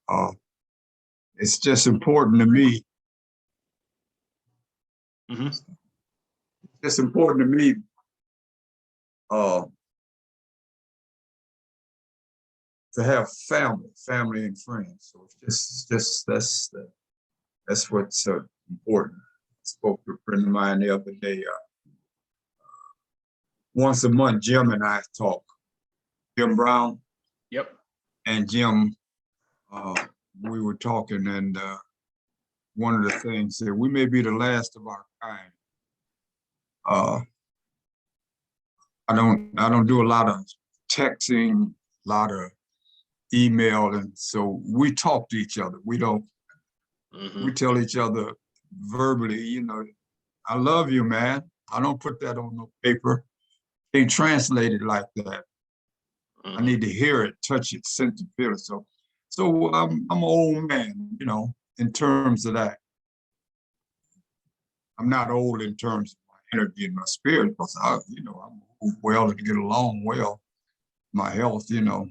uh, it's just important to me. Mm-hmm. It's important to me to have family and friends. So it's just that's what's important. I spoke to a friend of mine the other day. Once a month, Jim and I talk. Jim Brown. Yep. And Jim, we were talking, and one of the things that we may be the last of our kind. I don't do a lot of texting, a lot of email, and so we talk to each other. We don't. Mm-hmm. We tell each other verbally, you know, I love you, man. I don't put that on no paper. Can't translate it like that. Mm-hmm. I need to hear it, touch it, sense it, feel it. So I'm an old man, you know, in terms of that. I'm not old in terms of my energy and my spirit, because I move well and get along well, my health, you know.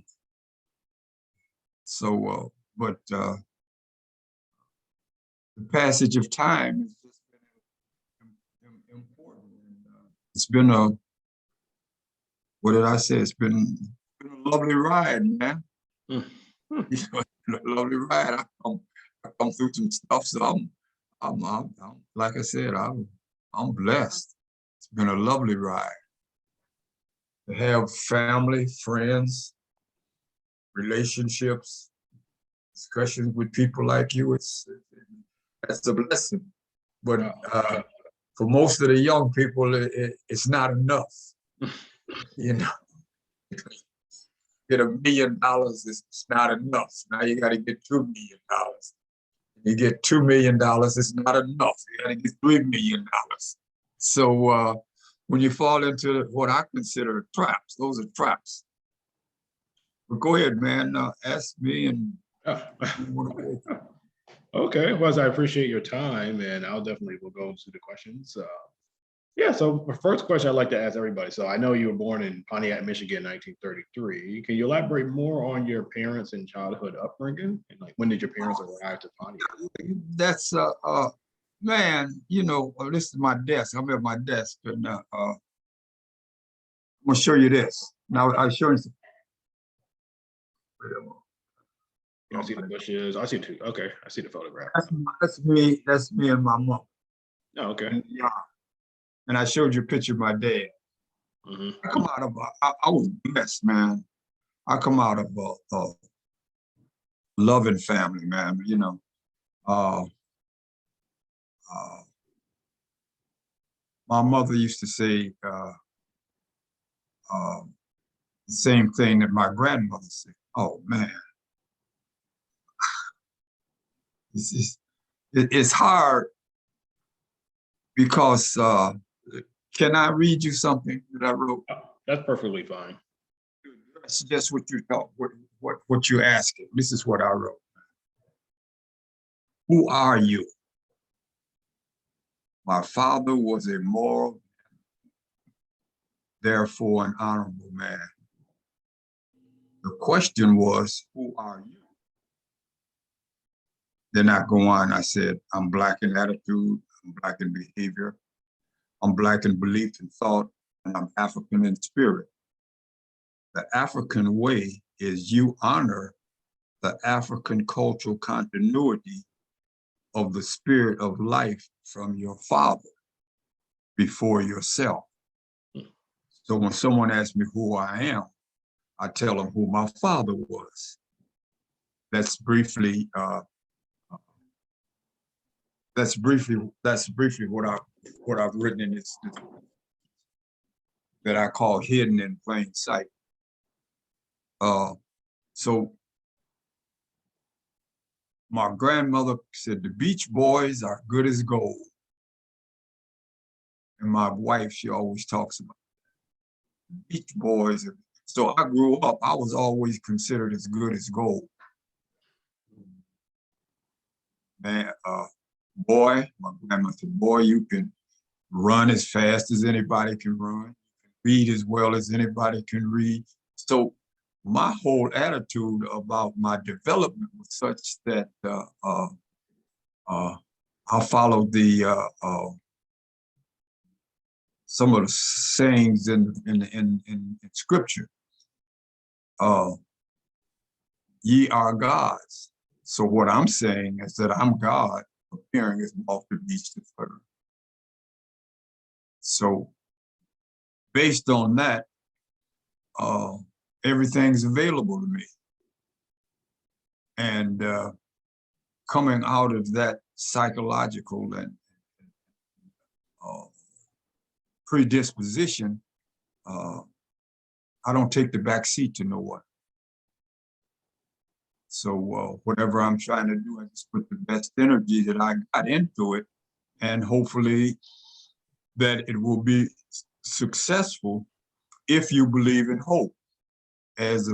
So, but the passage of time has just been important. And, it's been what did I say? It's been a lovely ride, man. Mm-hmm. You know, it's been a lovely ride. I come through some stuff, so I'm like I said, I'm blessed. It's been a lovely ride. To have family, friends, relationships, discussions with people like you, that's a blessing. But for most of the young people, it's not enough. You know, get $1 million, it's not enough. Now you got to get $2 million. You get $2 million, it's not enough. You got to get $3 million. So when you fall into what I consider traps, those are traps. But go ahead, man. Ask me and. Okay, well, I appreciate your time, and I'll definitely will go to the questions. Yeah, so the first question I'd like to ask everybody. So I know you were born in Pontiac, Michigan, 1933. Can you elaborate more on your parents and childhood upbringing? And like, when did your parents arrive to Pontiac? That's man, you know, this is my desk. I'm at my desk, and I'm gonna show you this. Now I'll show you. I see the bushes. I see two. Okay, I see the photograph. That's me. That's me and my mom. Oh, okay. And I showed you a picture of my dad. Mm-hmm. I come out of I was blessed, man. I come out of a loving family, man. You know, my mother used to say the same thing that my grandmother said. Oh man, it's hard because can I read you something that I wrote? Oh, that's perfectly fine. That's just what you thought, what you're asking. This is what I wrote. Who are you? My father was a moral, therefore an honorable man. The question was, who are you? Then I go on, I said, I'm Black in attitude, I'm Black in behavior, I'm Black in belief and thought, and I'm African in spirit. The African way is you honor the African cultural continuity of the spirit of life from your father before yourself. So when someone asks me who I am, I tell them who my father was. That's briefly what I've written in this that I call hidden in plain sight. So my grandmother said the Beach Boys are good as gold. And my wife, she always talks about the Beach Boys. So I grew up, I was always considered as good as gold. Man, boy, my grandmother said, boy, you can run as fast as anybody can run, read as well as anybody can read. So my whole attitude about my development was such that I followed some of the sayings in scripture. Ye are gods. So what I'm saying is that I'm God appearing as off the beast of earth. So based on that, everything's available to me. And coming out of that psychological and predisposition, I don't take the back seat to no one. So whatever I'm trying to do, I just put the best energy that I got into it, and hopefully that it will be successful if you believe in hope, as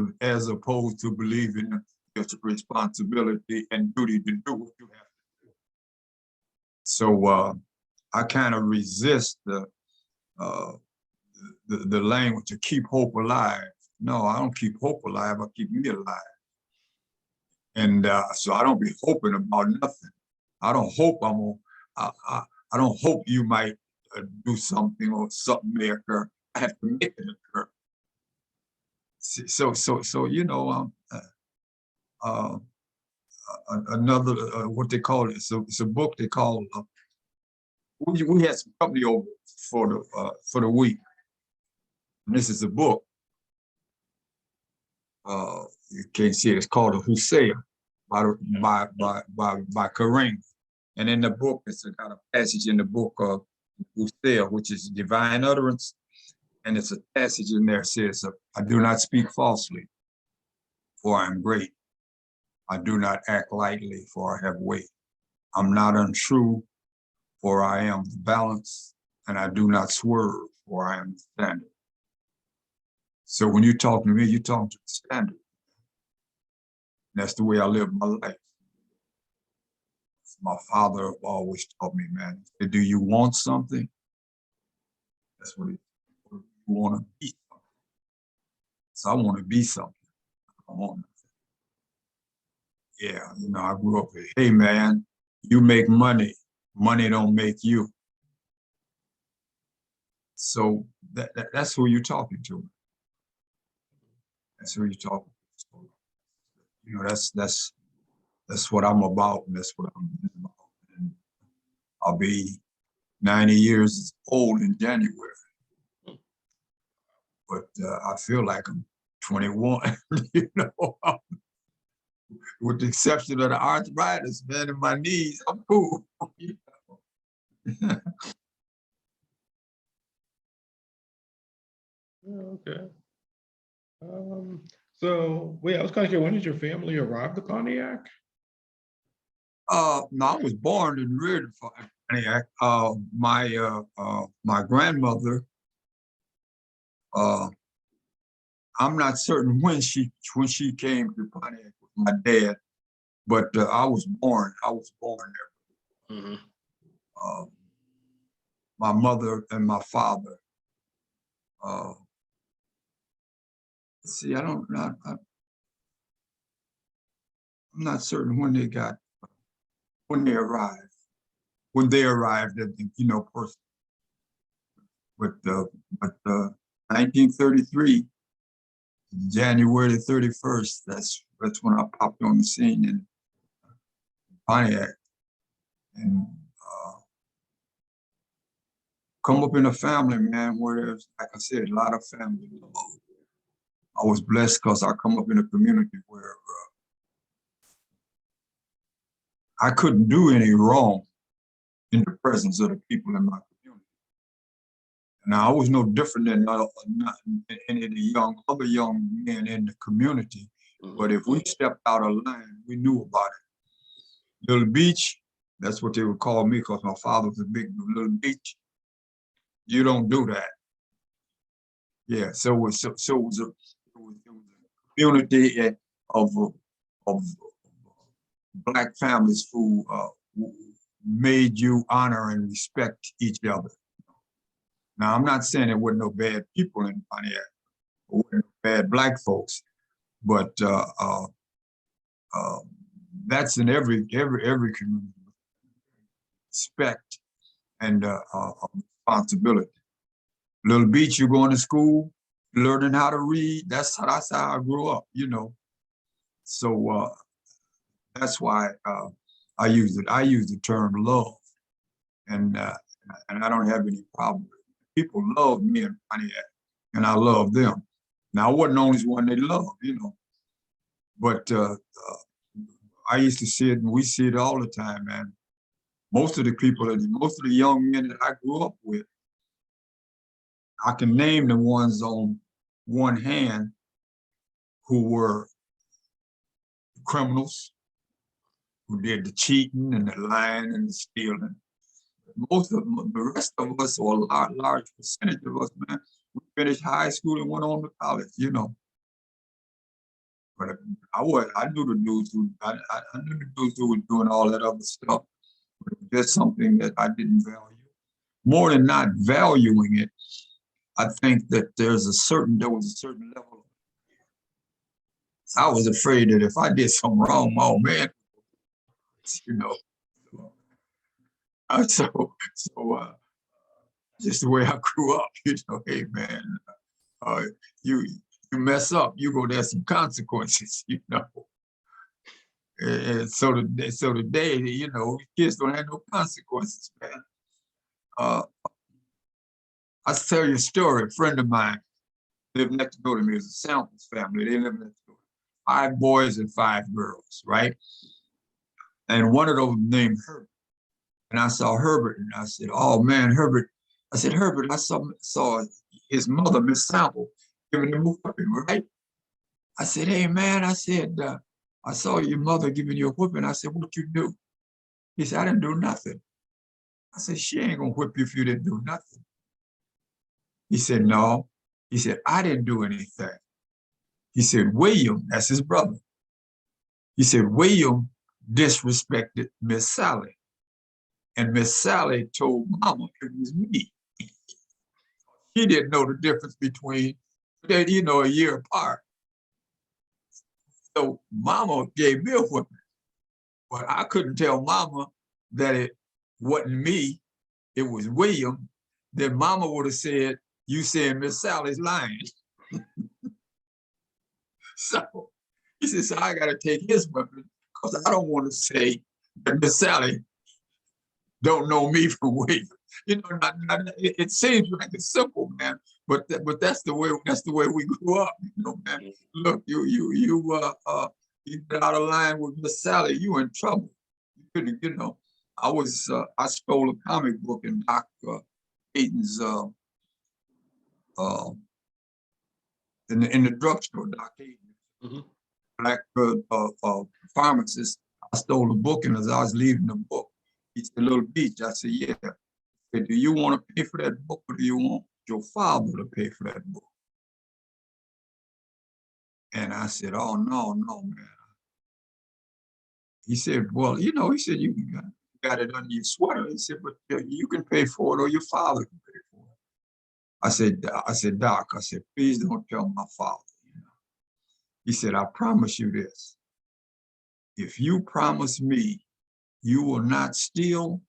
opposed to believing your responsibility and duty to do what you have to do. So I kind of resist the language to keep hope alive. No, I don't keep hope alive. I keep me alive. And so I don't be hoping about nothing. I don't hope I don't hope you might do something or something may occur. I have to make it occur. So you know, another what they call it. It's a book they call. We had some company over for the week. And this is a book. You can't see it. It's called a Hosea by Kareem. And in the book, it's got a passage in the book of Hosea, which is divine utterance. And it's a passage in there that says, I do not speak falsely, for I am great. I do not act lightly, for I have weight. I'm not untrue, for I am the balance. And I do not swerve, for I am the standard. So when you talk to me, you talk to the standard. And that's the way I live my life. My father always taught me, man, do you want something? That's what you want to be something. So I want to be something. I want nothing. Yeah, you know, I grew up with, hey man, you make money. Money don't make you. So that's who you're talking to. That's who you're talking to. So, you know, that's what I'm about, and that's what I'm about. And I'll be 90 years old in January. But I feel like I'm 21, you know, with the exception of the arthritis, man, in my knees, I'm cool. You know? Okay. So wait, I was kind of curious, when did your family arrive to Pontiac? No, I was born and reared in Pontiac. My grandmother, I'm not certain when she came to Pontiac with my dad, but I was born there. Mm-hmm. My mother and my father. See, I'm not certain when they arrived. When they arrived at the, you know, person. But 1933, January 31st, that's when I popped on the scene in Pontiac. And come up in a family, man, where there's, like I said, a lot of family love. I was blessed because I come up in a community where I couldn't do any wrong in the presence of the people in my community. Now, I was no different than any of the other young men in the community, but if we stepped out of line, we knew about it. Little Beach, that's what they would call me because my father was a big Little Beach. You don't do that. Yeah, so it was a community of Black families who made you honor and respect each other. Now, I'm not saying there weren't no bad people in Pontiac, or no bad Black folks, But that's in every community. Respect and responsibility. Little Beach, you going to school, learning how to read. That's how I grew up, you know. So that's why I use it. I use the term love, and I don't have any problem with it. People love me in Pontiac, and I love them. Now I wasn't the only one they loved, you know, but I used to see it, and we see it all the time, man. Most of the young men that I grew up with, I can name the ones on one hand who were criminals, who did the cheating and the lying and the stealing. Most of them, the rest of us, or a large percentage of us, man, we finished high school and went on to college, you know. But I knew the dudes I knew the dudes who were doing all that other stuff. But it was just something that I didn't value. More than not valuing it, I think that there was a certain level. I was afraid that if I did something wrong, my old man, you know. So just the way I grew up, you know, hey man, you mess up, you go there's some consequences, you know. And so today, you know, kids don't have no consequences, man. I'll tell you a story. A friend of mine lived next door to me. It was a Samples family. They lived next door. 5 boys and 5 girls, right? And one of those named Herbert. And I saw Herbert, and I said, "Oh man, Herbert." I said, "Herbert, I saw his mother, Miss Sample, giving him a whipping, right?" I said, "Hey man," I said, "I saw your mother giving you a whipping." I said, "What you do?" He said, "I didn't do nothing." I said, "She ain't gonna whip you if you didn't do nothing." He said, "No." He said, "I didn't do anything." He said, "William," that's his brother. He said, "William disrespected Miss Sally. And Miss Sally told Mama it was me." She didn't know the difference between, you know, a year apart. So Mama gave me a whipping, but I couldn't tell Mama that it wasn't me, it was William. Then Mama would have said, "You saying Miss Sally's lying." So he said, "So I got to take his whipping because I don't want to say that Miss Sally don't know me from William." You know, it seems like it's simple, man, but that's the way we grew up. You know, man. Look, you get out of line with Miss Sally, you in trouble. You couldn't, you know. I stole a comic book in Doc Hayden's in the drugstore, Doc Hayden, black pharmacist. I stole a book, and as I was leaving the book, he said, "Little Beach." I said, "Yeah." He said, "Do you want to pay for that book, or do you want your father to pay for that book?" And I said, "Oh, no, no, man." He said, "Well, you know," he said, "You got it under your sweater." He said, "But you can pay for it, or your father can pay for it." I said, "Doc," I said, "please don't tell my father." You know? He said, "I promise you this. If you promise me you will not steal,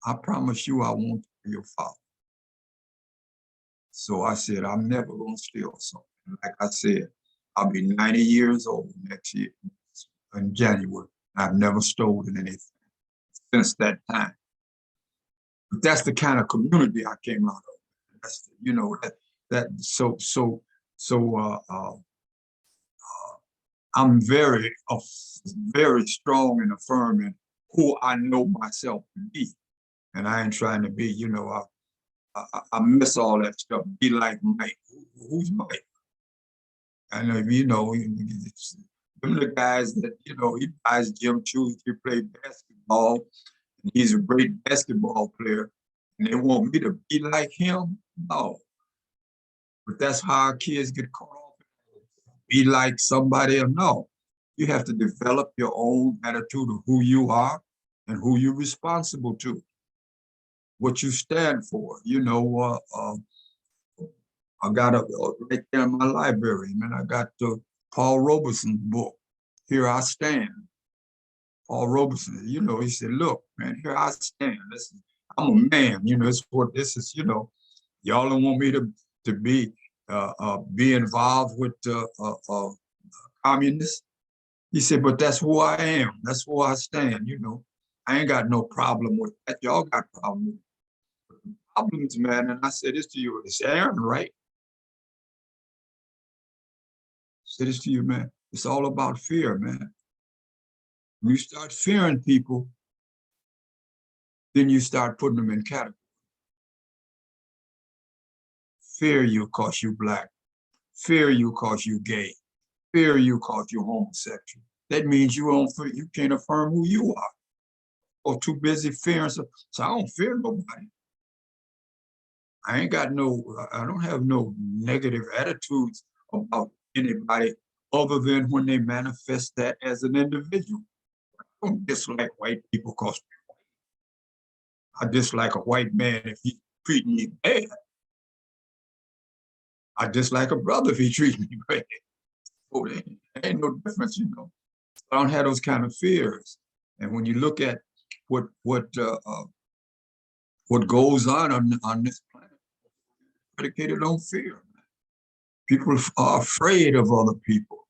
I promise you I won't tell your father." So I said, "I'm never going to steal something." Like I said, I'll be 90 years old next year in January. I've never stolen anything since that time. But that's the kind of community I came out of. That's, you know, I'm very strong and affirming who I know myself to be. And I ain't trying to be, you know, I miss all that stuff. Be like Mike. Who's Mike? I know, you know, them the guys that, you know, he buys gym shoes, he play basketball, and he's a great basketball player. And they want me to be like him? No. But that's how our kids get caught off. Be like somebody else. No. You have to develop your own attitude of who you are and who you're responsible to, what you stand for. You know, I got right there in my library, man. I got the Paul Robeson's book, Here I Stand. Paul Robeson, he said, look, man, here I stand. Listen, I'm a man, it's what this is, y'all don't want me to be involved with communists. He said, but that's who I am. That's who I stand, I ain't got no problem with that. Y'all got problems, man. And I said this to you, it's Aaron, right? I said this to you, man. It's all about fear, man. When you start fearing people, then you start putting them in categories. Fear you cause you Black. Fear you cause you gay. Fear you cause you homosexual. That means you can't affirm who you are. Or too busy fearing. So I don't fear nobody. I don't have no negative attitudes about anybody other than when they manifest that as an individual. I don't dislike white people because I dislike a white man if he treat me bad. I dislike a brother if he treats me bad. So there ain't no difference, I don't have those kind of fears. And when you look at what goes on this planet, predicated on fear. People are afraid of other people,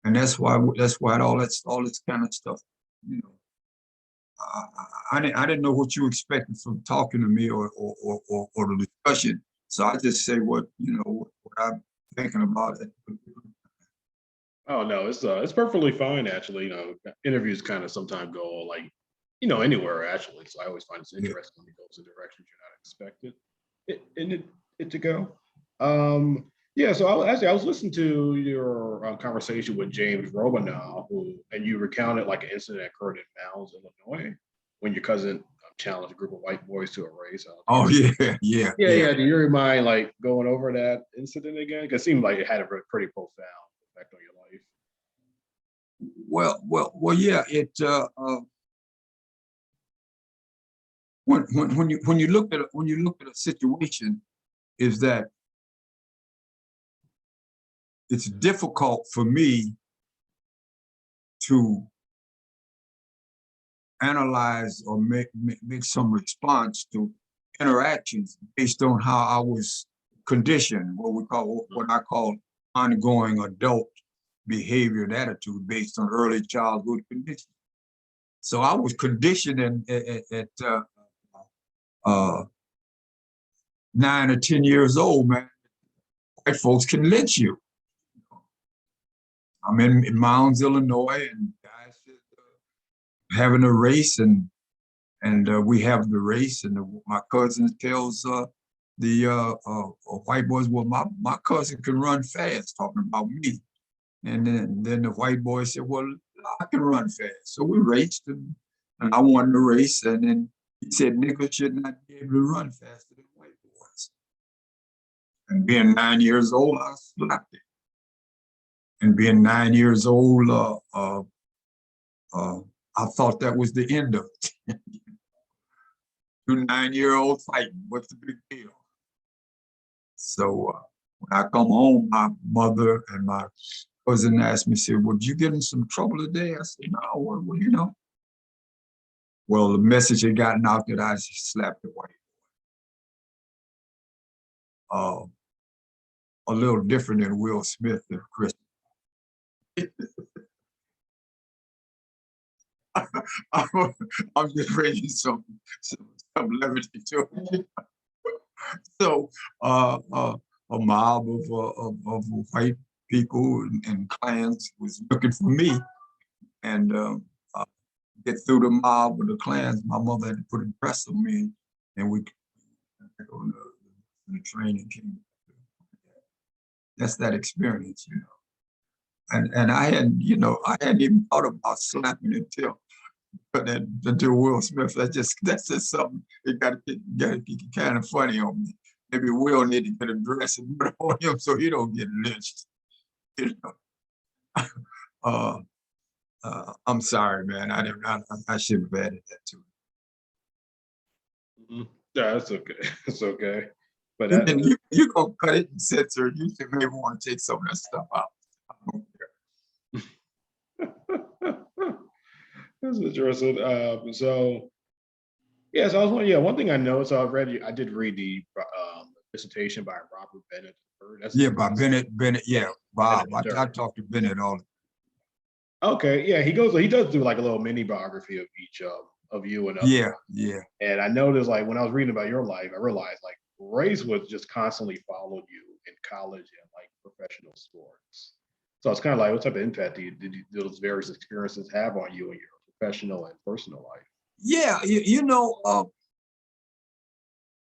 and that's why all this kind of stuff. I didn't know what you expected from talking to me or the discussion, so I just say what I'm thinking about it. Oh no, it's perfectly fine actually. Interviews kind of sometimes go like, anywhere actually. So I always find it's interesting when it goes in directions you're not expected it to go. Yeah, so I was listening to your conversation with James Robinow, and you recounted like an incident that occurred in Mounds, Illinois, when your cousin challenged a group of white boys to a race. Oh yeah. Do you mind like going over that incident again? Because it seemed like it had a pretty profound effect on your life. Well, yeah. It when you look at a situation, is that it's difficult for me to analyze or make some response to interactions based on how I was conditioned, what I call ongoing adult behavior and attitude based on early childhood conditioning. So I was conditioned at 9 or 10 years old, man. White folks can lynch you. I'm in Mounds, Illinois, and guys having a race, and we have the race, and my cousin tells the white boys, well, my cousin can run fast, talking about me. And then the white boy said, well, I can run fast. So we raced, and I won the race. And then he said, Negro should not be able to run faster than white boys. And being 9 years old, I slapped it. And being 9 years old, I thought that was the end of it. 2 9-year-olds fighting, what's the big deal? So when I come home, my mother and my cousin asked me, said, well, did you get in some trouble today? I said, no, well, Well, the message had gotten out that I slapped the white boy. A little different than Will Smith and Chris. I'm just bringing some levity to it. So a mob of white people and clans was looking for me, and get through the mob with the clans. My mother had to put a dress on me, and we on the train and came. That's that experience, And I hadn't even thought about slapping until Will Smith. That's just something it got to get kind of funny on me. Maybe Will need to get a dress and put it on him so he don't get lynched. I'm sorry, man. I should have added that to it. Mm-hmm. Yeah, that's okay. It's okay. But and you gonna cut it and censor it. You maybe want to take some of that stuff out. That's interesting. So yeah, so I was wondering, yeah, one thing I know, so I did read the dissertation by Robert Bennett. That's Yeah, by Bennett, yeah, Bennett Bob. I III. talked to Bennett all. Okay, yeah, he does do like a little mini biography of each of you and Yeah, yeah, and I noticed like when I was reading about your life, I realized like race was just constantly followed you in college and like professional sports. So it's kind of like what type of impact did those various experiences have on you in your professional and personal life? yeah.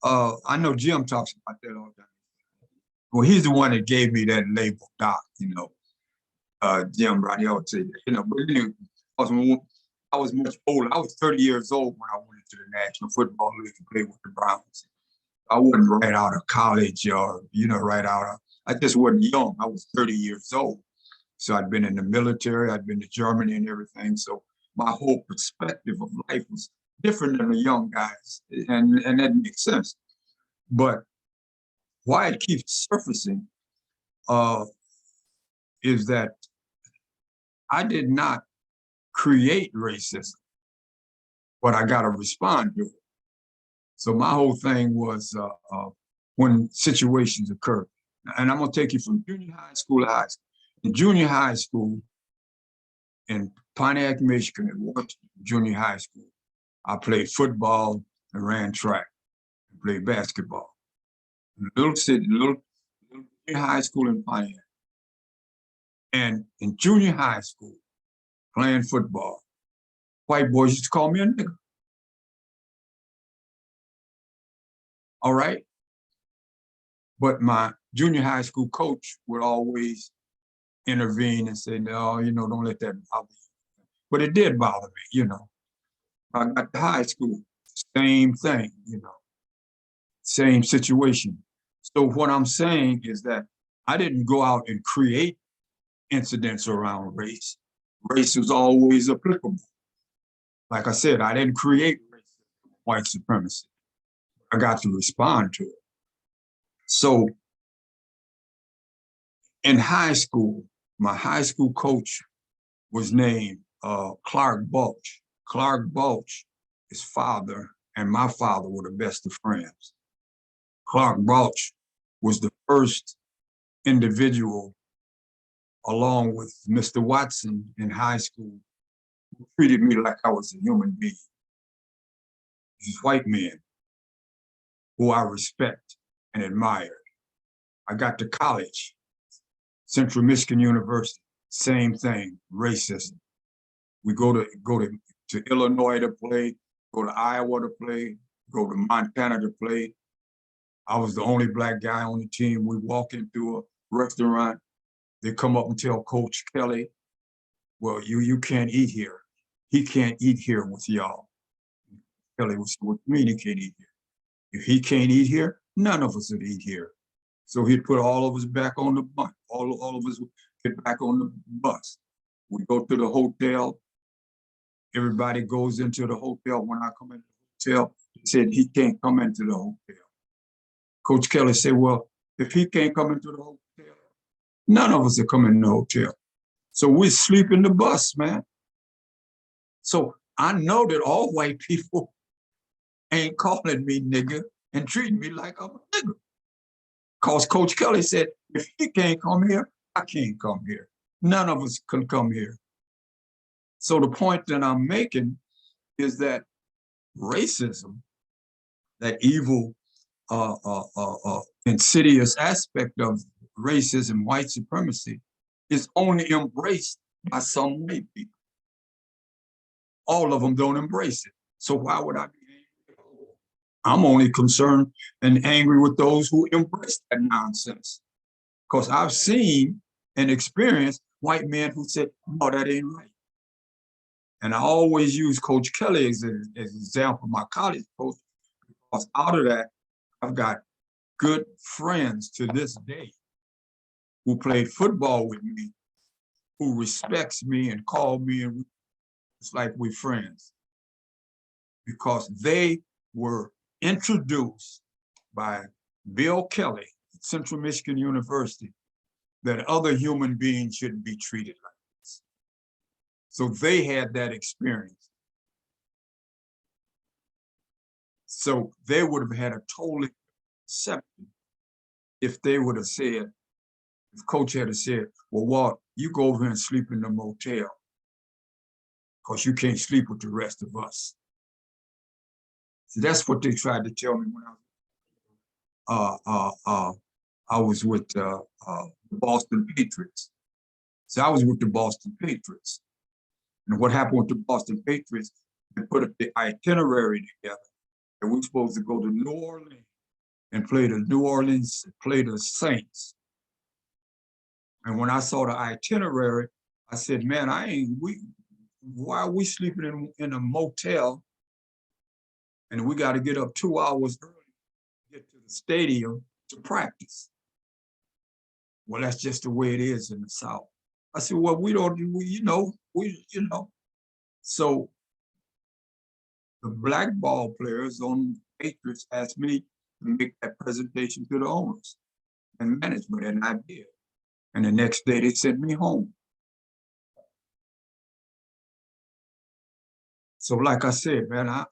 I know Jim talks about that all the time. Well, he's the one that gave me that label, Doc. Jim Brown. He always say that. But anyway, I was much older. I was 30 years old when I went into the National Football League to play with the Browns. I wasn't right out of college or, right out of, I just wasn't young. I was 30 years old. So I'd been in the military, I'd been to Germany and everything. So my whole perspective of life was different than the young guys. And that makes sense. But why it keeps surfacing is that I did not create racism, but I got to respond to it. So my whole thing was when situations occur, and I'm gonna take you from junior high school to high school. In junior high school, in Pontiac, Michigan, at Washington Junior High School, I played football and ran track, and played basketball. In a little city, little junior high school in Pontiac. And in junior high school, playing football, white boys used to call me a nigger. All right? But my junior high school coach would always intervene and say, no, don't let that bother you. But it did bother me. I got to high school, same thing, same situation. So what I'm saying is that I didn't go out and create incidents around race. Race was always applicable. Like I said, I didn't create racism, white supremacy. I got to respond to it. So in high school, my high school coach was named Clark Balch. Clark Balch, his father and my father were the best of friends. Clark Balch was the first individual, along with Mr. Watson in high school, who treated me like I was a human being. These white men who I respect and admire. I got to college, Central Michigan University, same thing, racism. We go to Illinois to play, go to Iowa to play, go to Montana to play. I was the only black guy on the team. We walk into a restaurant, they come up and tell Coach Kelly, well, you can't eat here. He can't eat here with y'all. Kelly was, what do you mean he can't eat here? If he can't eat here, none of us would eat here. So he'd put all of us back on the bus. All of us would get back on the bus. We go to the hotel. Everybody goes into the hotel. When I come into the hotel, he said he can't come into the hotel. Coach Kelly said, well, if he can't come into the hotel, none of us are coming in the hotel. So we sleep in the bus, man. So I know that all white people ain't calling me nigger and treating me like I'm a nigger. Because Coach Kelly said, if he can't come here, I can't come here. None of us can come here. So the point that I'm making is that racism, that evil, insidious aspect of racism, white supremacy, is only embraced by some white people. All of them don't embrace it. So why would I be angry? I'm only concerned and angry with those who embrace that nonsense. Because I've seen and experienced white men who said, no, that ain't right. And I always use Coach Kelly as an example, my college coach, because out of that, I've got good friends to this day who played football with me, who respects me and called me, and it's like we're friends. Because they were introduced by Bill Kelly at Central Michigan University that other human beings shouldn't be treated like this. So they had that experience. So they would have had a totally perception if they would have said, if coach had said, well, Walt, you go over here and sleep in the motel because you can't sleep with the rest of us. So that's what they tried to tell me when I was with the Boston Patriots. So I was with the Boston Patriots. And what happened with the Boston Patriots, they put the itinerary together. And we were supposed to go to New Orleans and play the Saints. And when I saw the itinerary, I said, man, why are we sleeping in a motel? And we got to get up 2 hours early to get to the stadium to practice. Well, that's just the way it is in the South. I said, well, So the black ball players on Patriots asked me to make that presentation to the owners and management, and I did. And the next day they sent me home. So like I said, man, I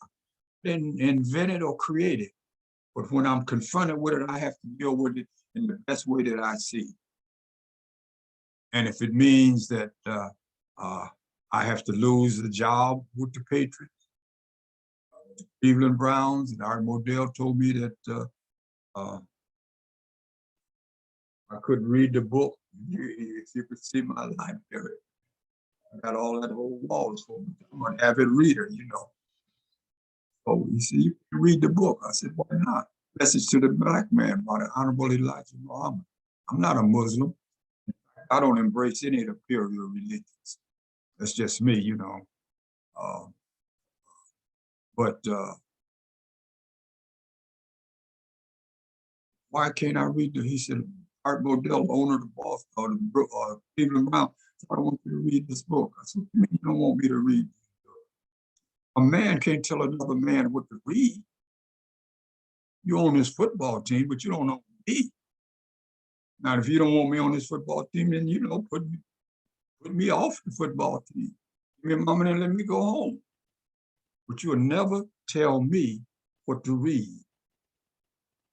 didn't invent it or create it, but when I'm confronted with it, I have to deal with it in the best way that I see. And if it means that I have to lose the job with the Patriots, Cleveland Browns, and Art Modell told me that I couldn't read the book. If you could see my library, I got all that whole wall for me. I'm an avid reader, Oh, you see, you can read the book. I said, why not? Message to the Black Man by the Honorable Elijah Muhammad. I'm not a Muslim. I don't embrace any of the superior religions. That's just me, why can't I read he said, Art Modell, owner of the Boston, Cleveland Browns, I don't want you to read this book. I said, you don't want me to read this book? A man can't tell another man what to read. You own this football team, but you don't own me. Now, if you don't want me on this football team, then, put me off the football team. Give me a moment and let me go home. But you'll never tell me what to read.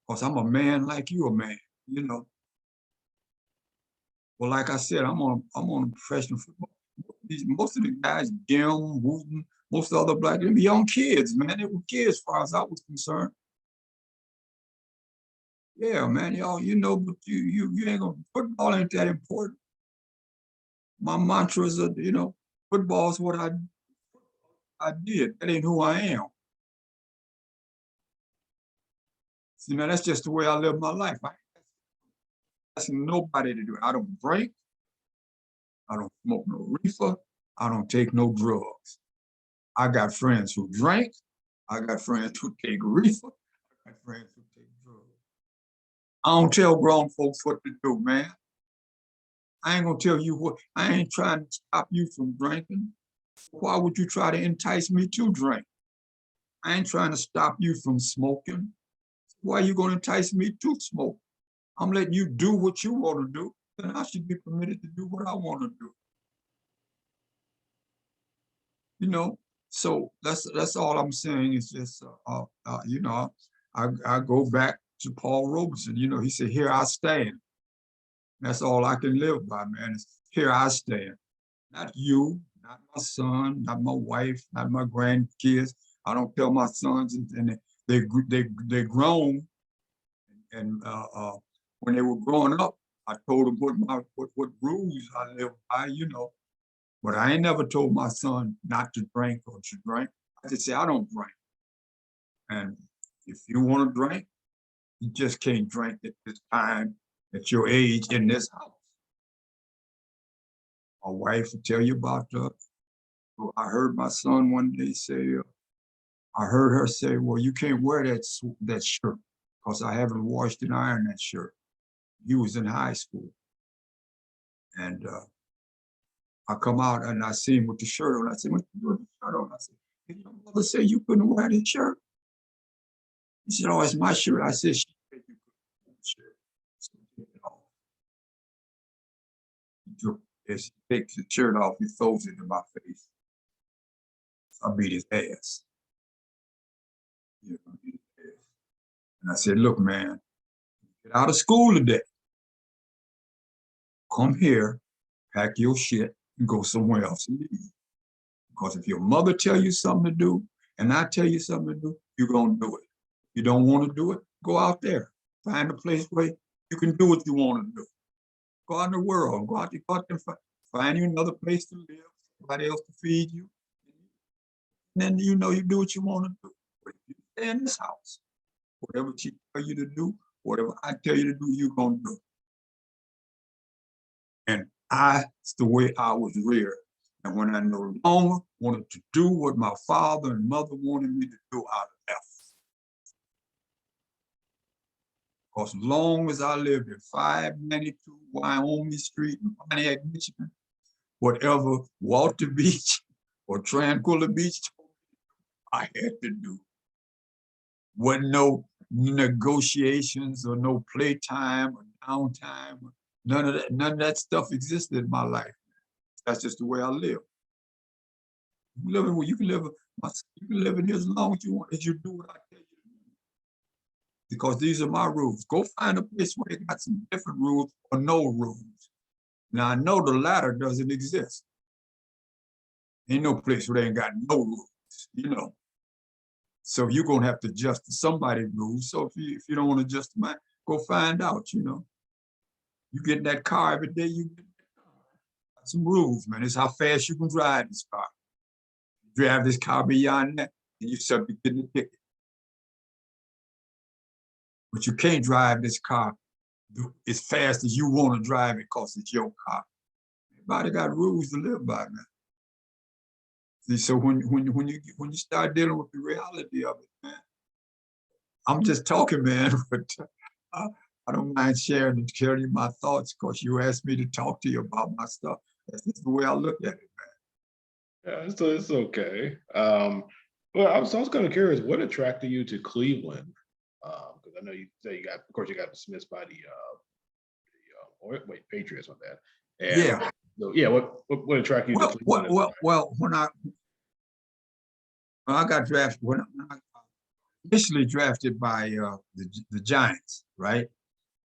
Because I'm a man like you a man, Well, like I said, I'm on a professional football. Most of the guys, Jim, Wooten, most of the other black, they were young kids, man. They were kids as far as I was concerned. Yeah, man, y'all, but you ain't gonna, football ain't that important. My mantra is, football is what I did. That ain't who I am. See, now that's just the way I live my life. I ain't asking nobody to do it. I don't drink. I don't smoke no reefer. I don't take no drugs. I got friends who drink. I got friends who take reefer. I got friends who take drugs. I don't tell grown folks what to do, man. I ain't gonna tell you what. I ain't trying to stop you from drinking. Why would you try to entice me to drink? I ain't trying to stop you from smoking. Why are you gonna entice me to smoke? I'm letting you do what you want to do, then I should be permitted to do what I want to do. So that's all I'm saying is just, I go back to Paul Robeson. He said, "Here I stand." That's all I can live by, man. Is here I stand. Not you, not my son, not my wife, not my grandkids. I don't tell my sons, and they grown, and when they were growing up, I told them what rules I live by, But I ain't never told my son not to drink or to drink. I just say I don't drink. And if you want to drink, you just can't drink at this time, at your age, in this house. My wife will tell you about I heard my son one day say, I heard her say, well, you can't wear that shirt because I haven't washed and ironed that shirt. He was in high school. And I come out and I see him with the shirt on. I said, what you doing with the shirt on? I said, did your mother say you couldn't wear this shirt? He said, oh, it's my shirt. I said, she said you couldn't wear the shirt. So take it off. As he takes his shirt off, he throws it in my face. I beat his ass. Yeah, I beat his ass. And I said, look, man, get out of school today. Come here, pack your shit, and go somewhere else and leave. Because if your mother tell you something to do, and I tell you something to do, you're going to do it. If you don't want to do it, go out there. Find a place where you can do what you want to do. Go out in the world. Go out there, find you another place to live, somebody else to feed you. And then you know you do what you want to do. But if you stay in this house, whatever she tell you to do, whatever I tell you to do, you're going to do. And it's the way I was reared. And when I no longer wanted to do what my father and mother wanted me to do, I left. Because as long as I lived at 592 Wyoming Street in Pontiac, Michigan, whatever Walter Beach or Tranquilla Beach, I had to do. Wasn't no negotiations or no playtime or downtime. None of that stuff existed in my life. That's just the way I live. You can live in here as long as you want, as you do what I tell you to do. Because these are my rules. Go find a place where they got some different rules or no rules. Now I know the latter doesn't exist. Ain't no place where they ain't got no rules, you know. So you're gonna have to adjust to somebody's rules. So if you don't want to adjust to mine, go find out, you know. You get in that car every day, you get some rules, man. It's how fast you can drive this car. You drive this car beyond that, and you're subject to the ticket. But you can't drive this car as fast as you want to drive it because it's your car. Everybody got rules to live by, man. See, so when you start dealing with the reality of it, man, I'm just talking, man, but I don't mind sharing you my thoughts because you asked me to talk to you about my stuff. That's just the way I look at it, man. Yeah, it's okay. Well, I was kind of curious, what attracted you to Cleveland? Because I know you say of course, you got dismissed by the Patriots on that. And Yeah. So, yeah, what attracted you to Cleveland? Well, when I got drafted, when I initially drafted by the Giants, right?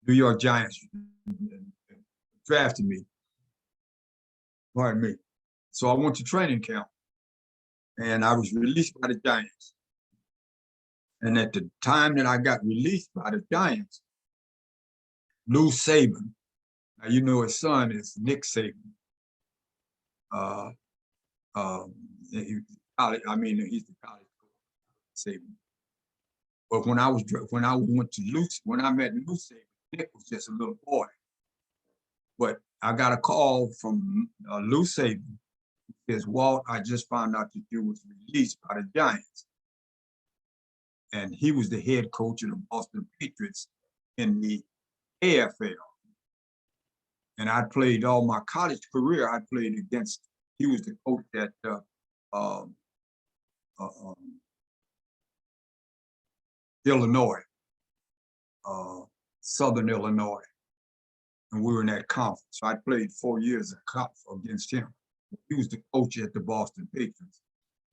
New York Giants drafted me. Pardon me. So I went to training camp and I was released by the Giants. And at the time that I got released by the Giants, Lou Saban, now you know his son is Nick Saban. He's the college coach, Saban. But when I met Lou Saban, Nick was just a little boy. But I got a call from Lou Saban. He says, Walt, I just found out that you was released by the Giants. And he was the head coach of the Boston Patriots in the AFL. And I played all my college career, I played against, he was the coach at Illinois, Southern Illinois. And we were in that conference. So I played 4 years against him. He was the coach at the Boston Patriots.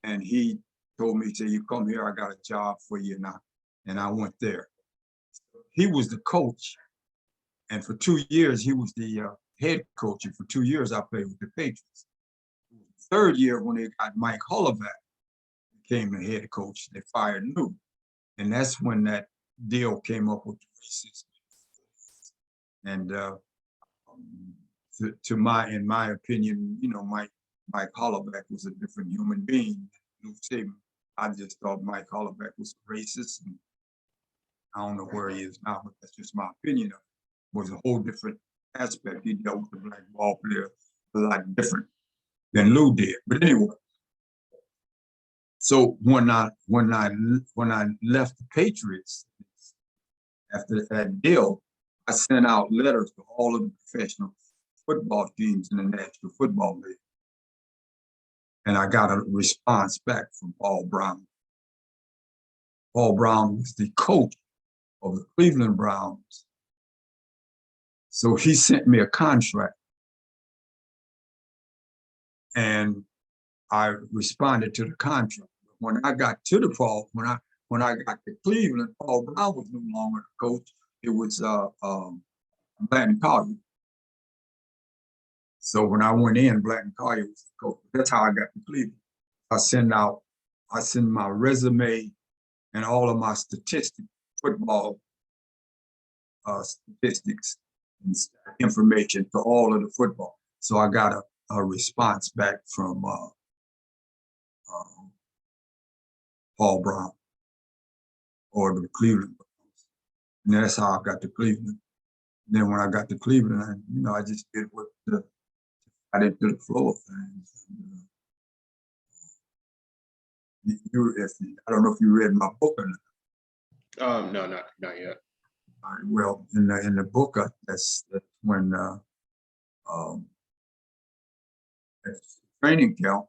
And he told me, he said, you come here, I got a job for you now. And I went there. He was the coach. And for 2 years, he was the head coach. And for 2 years, I played with the Patriots. The third year, when they got Mike Holloway, became the head coach, they fired Lou. And that's when that deal came up with the racism. And in my opinion, you know, Mike Holloway was a different human being than Lou Saban. I just thought Mike Holloway was racist. And I don't know where he is now, but that's just my opinion of it. It was a whole different aspect. He dealt with the black ball player a lot different than Lou did. But anyway, so when I left the Patriots after that deal, I sent out letters to all of the professional football teams in the National Football League. And I got a response back from Paul Brown. Paul Brown was the coach of the Cleveland Browns. So he sent me a contract and I responded to the contract. When I got to the Paul, when I got to Cleveland, Paul Brown was no longer the coach. It was Blanton Collier. So when I went in, Blanton Collier was the coach. That's how I got to Cleveland. I send my resume and all of my statistics, football statistics and information to all of the football. So I got a response back from Paul Brown or the Cleveland Browns. And that's how I got to Cleveland. And then when I got to Cleveland, I just did what I did to the flow of things. I don't know if you read my book or not. No, not yet. Well, in the book, that's when at training camp,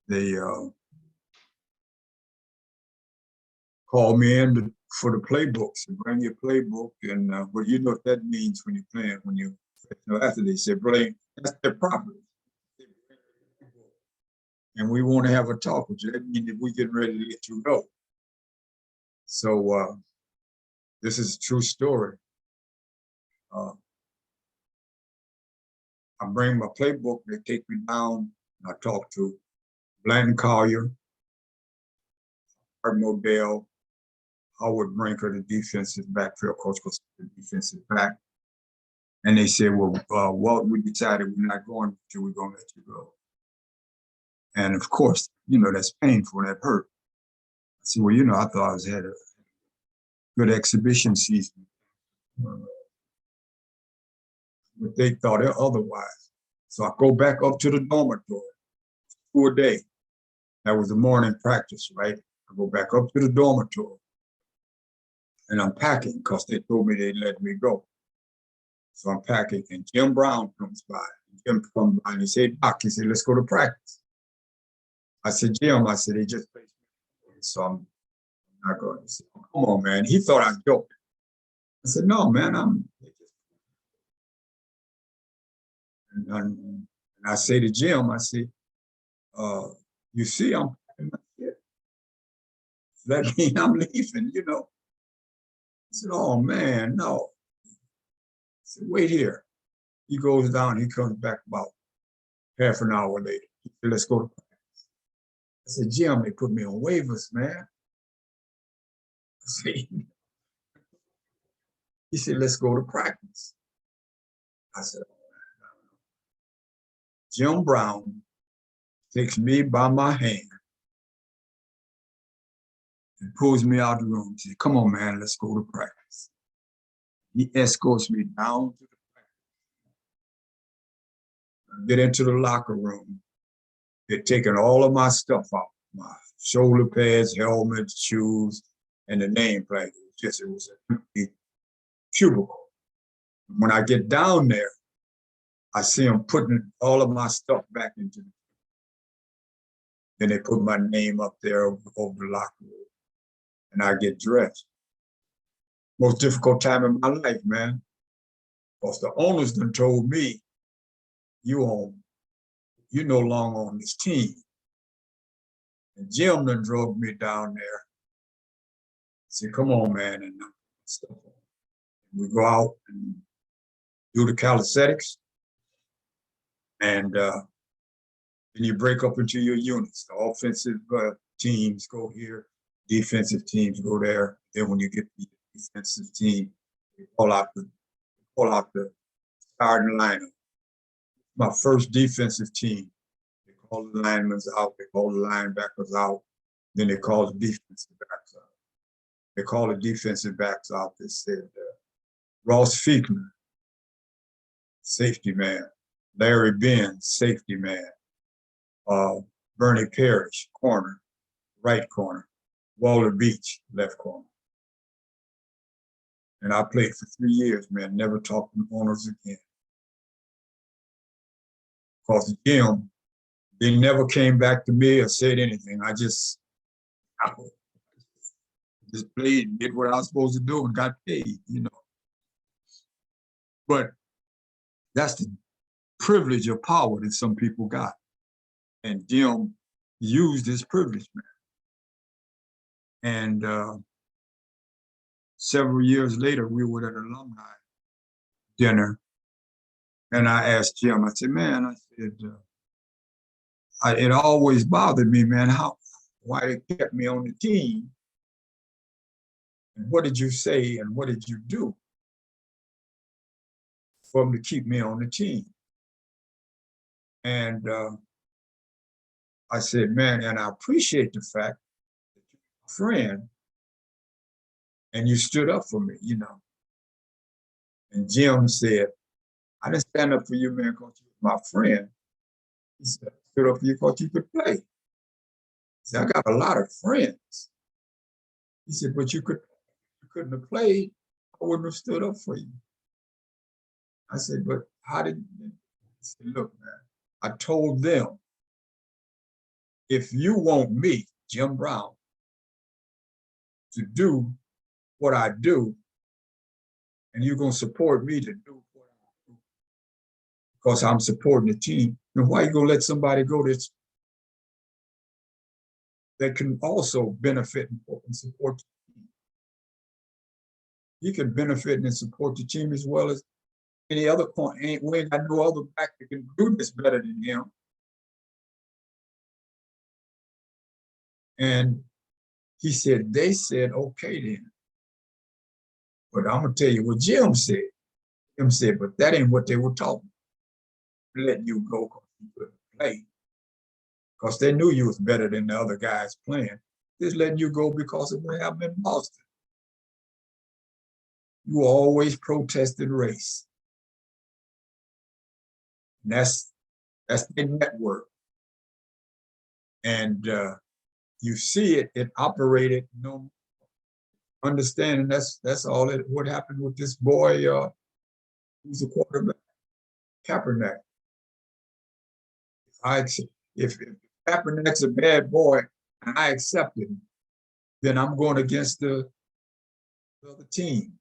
they called me in for the playbooks and bring your playbook. And well, you know what that means when you're playing, after they said, play, that's their property. And we want to have a talk with you. That means that we're getting ready to let you go. So this is a true story. I bring my playbook, they take me down, and I talk to Blanton Collier, Art Modell, Howard Brinker, the defensive backfield coach, was the defensive back. And they said, well, Walt, we decided we're not going with you, we're going to let you go. And of course, that's painful and that hurt. I said, well, I thought I had a good exhibition season. But they thought otherwise. So I go back up to the dormitory for a day. That was the morning practice, right? I go back up to the dormitory and I'm packing because they told me they'd let me go. So I'm packing and Jim Brown comes by. Jim comes by and he said, Doc, he said, let's go to practice. I said, Jim, they just placed me. So I'm not going. He said, oh, come on, man. He thought I was joking. I said, no, man, and I say to Jim, I say, you see, I'm packing my shit. That means I'm leaving, He said, oh, man, no. I said, wait here. He goes down, he comes back about half an hour later. He said, let's go to practice. I said, Jim, they put me on waivers, man. He said, let's go to practice. I said, Jim Brown takes me by my hand and pulls me out of the room. He said, come on, man, let's go to practice. He escorts me down to the practice. I get into the locker room. They're taking all of my stuff out, my shoulder pads, helmets, shoes, and the nameplate. It was an empty cubicle. When I get down there, I see them putting all of my stuff back into the. Then they put my name up there over the locker room, and I get dressed. Most difficult time in my life, man. Because the owners done told me, you're no longer on this team. And Jim done drove me down there. Said, come on, man, and stuff. We go out and do the calisthenics, and then you break up into your units. The offensive teams go here, defensive teams go there. Then when you get the defensive team, they call out the starting lineup. My first defensive team, they call the linemen out, they call the linebackers out, then they call the defensive backs out. They call the defensive backs out. They said Ross Fiegner, safety man. Larry Benz, safety man. Bernie Parrish, corner, right corner. Walter Beach, left corner. And I played for 3 years, man, never talked to owners again. Because Jim, they never came back to me or said anything. I just played, did what I was supposed to do and got paid, But that's privilege or power that some people got. And Jim used his privilege, man. And several years later, we were at an alumni dinner, and I asked Jim, I said, man, I said, it always bothered me, man, why they kept me on the team. And what did you say and what did you do for them to keep me on the team? And I said, man, and I appreciate the fact that you're a friend and you stood up for me, you know. And Jim said, I didn't stand up for you, man, because you were my friend. He said, I stood up for you because you could play. He said, I got a lot of friends. He said, but you couldn't have played, I wouldn't have stood up for you. I said, but how did you? He said, look, man, I told them, if you want me, Jim Brown, to do what I do, and you're going to support me to do what I do, because I'm supporting the team, then why are you going to let somebody go that can also benefit and support the team? He can benefit and support the team as well as any other point. We ain't got no other back that can do this better than him. And he said, they said, okay then. But I'm gonna tell you what Jim said. Jim said, but that ain't what they were talking. Letting you go because you couldn't play. Because they knew you was better than the other guys playing. Just letting you go because of what happened in Boston. You always protested race. And that's their network. And you see it operated, you know, understanding that's all what happened with this boy who's a quarterback, Kaepernick. If Kaepernick's a bad boy and I accept him, then I'm going against the other team.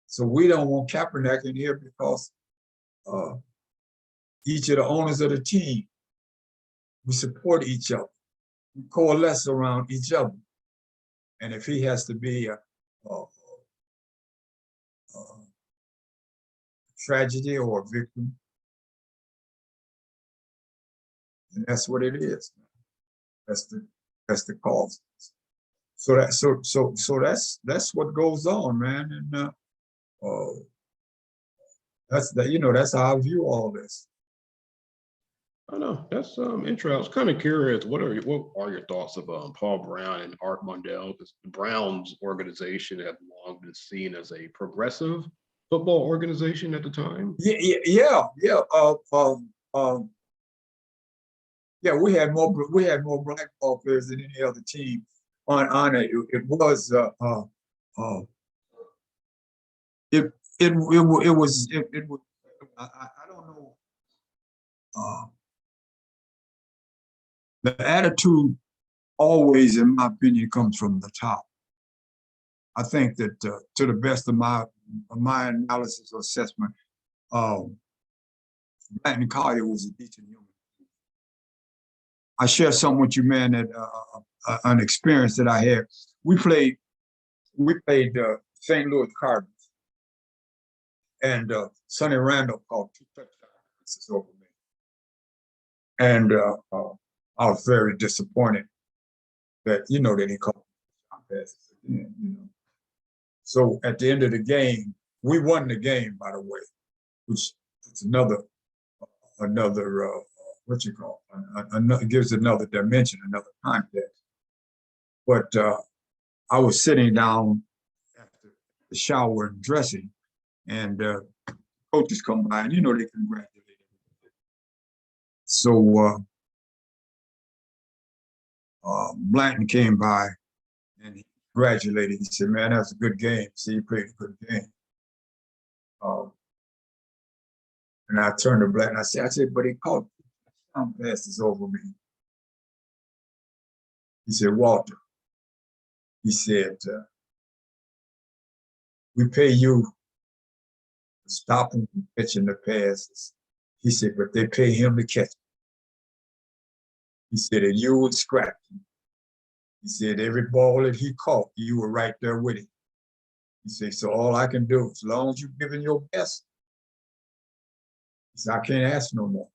So we don't want Kaepernick in here because each of the owners of the team, we support each other. We coalesce around each other. And if he has to be a tragedy or a victim, and that's what it is. That's the cause. So that's what goes on, man. And that's how I view all this. I know that's interesting. I was kind of curious. What are your thoughts of Paul Brown and Art Mondale? Because the Browns organization have long been seen as a progressive football organization at the time. Yeah. We had more black ball players than any other team on it. It was I don't know. The attitude always, in my opinion, comes from the top. I think that to the best of my analysis or assessment, Blanton Collier was a decent human. I share something with you, man, that an experience that I had. We played St. Louis Cardinals, and Sonny Randall called 2 touchdown passes over me, and I was very disappointed that that he called passes again. So at the end of the game, we won the game, by the way, which is another what you call it gives another dimension, another context. But I was sitting down after the shower and dressing, and coaches come by, and they congratulate everybody. So Blanton came by and he congratulated. He said, "Man, that's a good game. See, you played a good game." And I turned to Blanton. I said, "But he caught touchdown passes over me." He said, "Walter," he said, "we pay you to stop him from pitching the passes. He said, but they pay him to catch it. He said, and you would scratch him. He said, every ball that he caught, you were right there with him. He said, so all I can do, as long as you're giving your best, he said, I can't ask no more.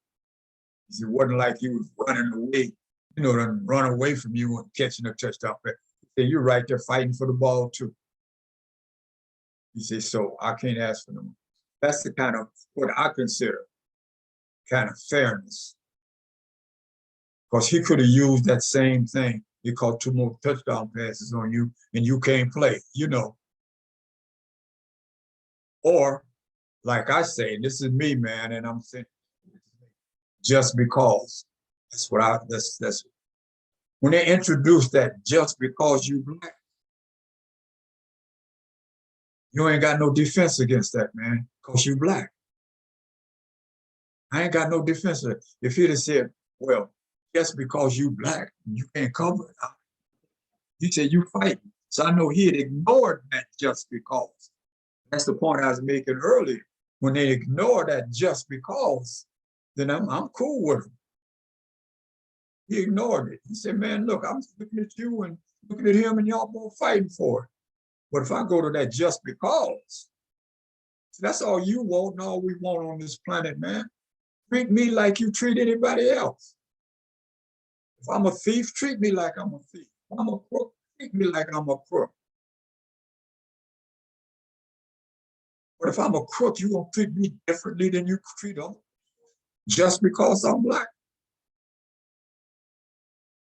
He said, it wasn't like he was running away, run away from you and catching a touchdown pass. He said, you're right there fighting for the ball too. He said, so I can't ask for no more. That's the kind of what I consider kind of fairness. Because he could have used that same thing. He caught 2 more touchdown passes on you and you can't play, Or, like I say, this is me, man, and I'm saying, just because. That's when they introduced that just because you black, you ain't got no defense against that, man, because you black. I ain't got no defense of it. If he'd have said, well, just because you black, you can't cover it. He said, you fight. So I know he had ignored that just because. That's the point I was making earlier. When they ignore that just because, then I'm cool with him. He ignored it. He said, man, look, I'm looking at you and looking at him and y'all both fighting for it. But if I go to that just because, that's all you want and all we want on this planet, man. Treat me like you treat anybody else. If I'm a thief, treat me like I'm a thief. If I'm a crook, treat me like I'm a crook. But if I'm a crook, you're going to treat me differently than you treat others just because I'm black.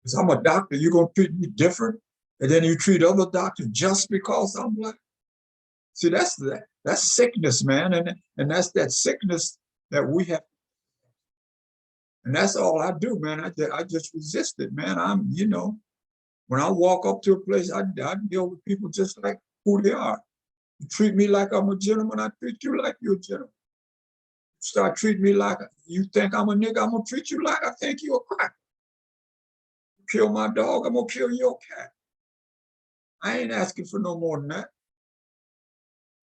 If I'm a doctor, you're going to treat me different and then you treat other doctors just because I'm black. See, that's sickness, man. And that's that sickness that we have. And that's all I do, man. I just resist it, man. When I walk up to a place, I deal with people just like who they are. You treat me like I'm a gentleman, I treat you like you're a gentleman. You start treating me like you think I'm a nigga, I'm gonna treat you like I think you're a cracker. You kill my dog, I'm gonna kill your cat. I ain't asking for no more than that.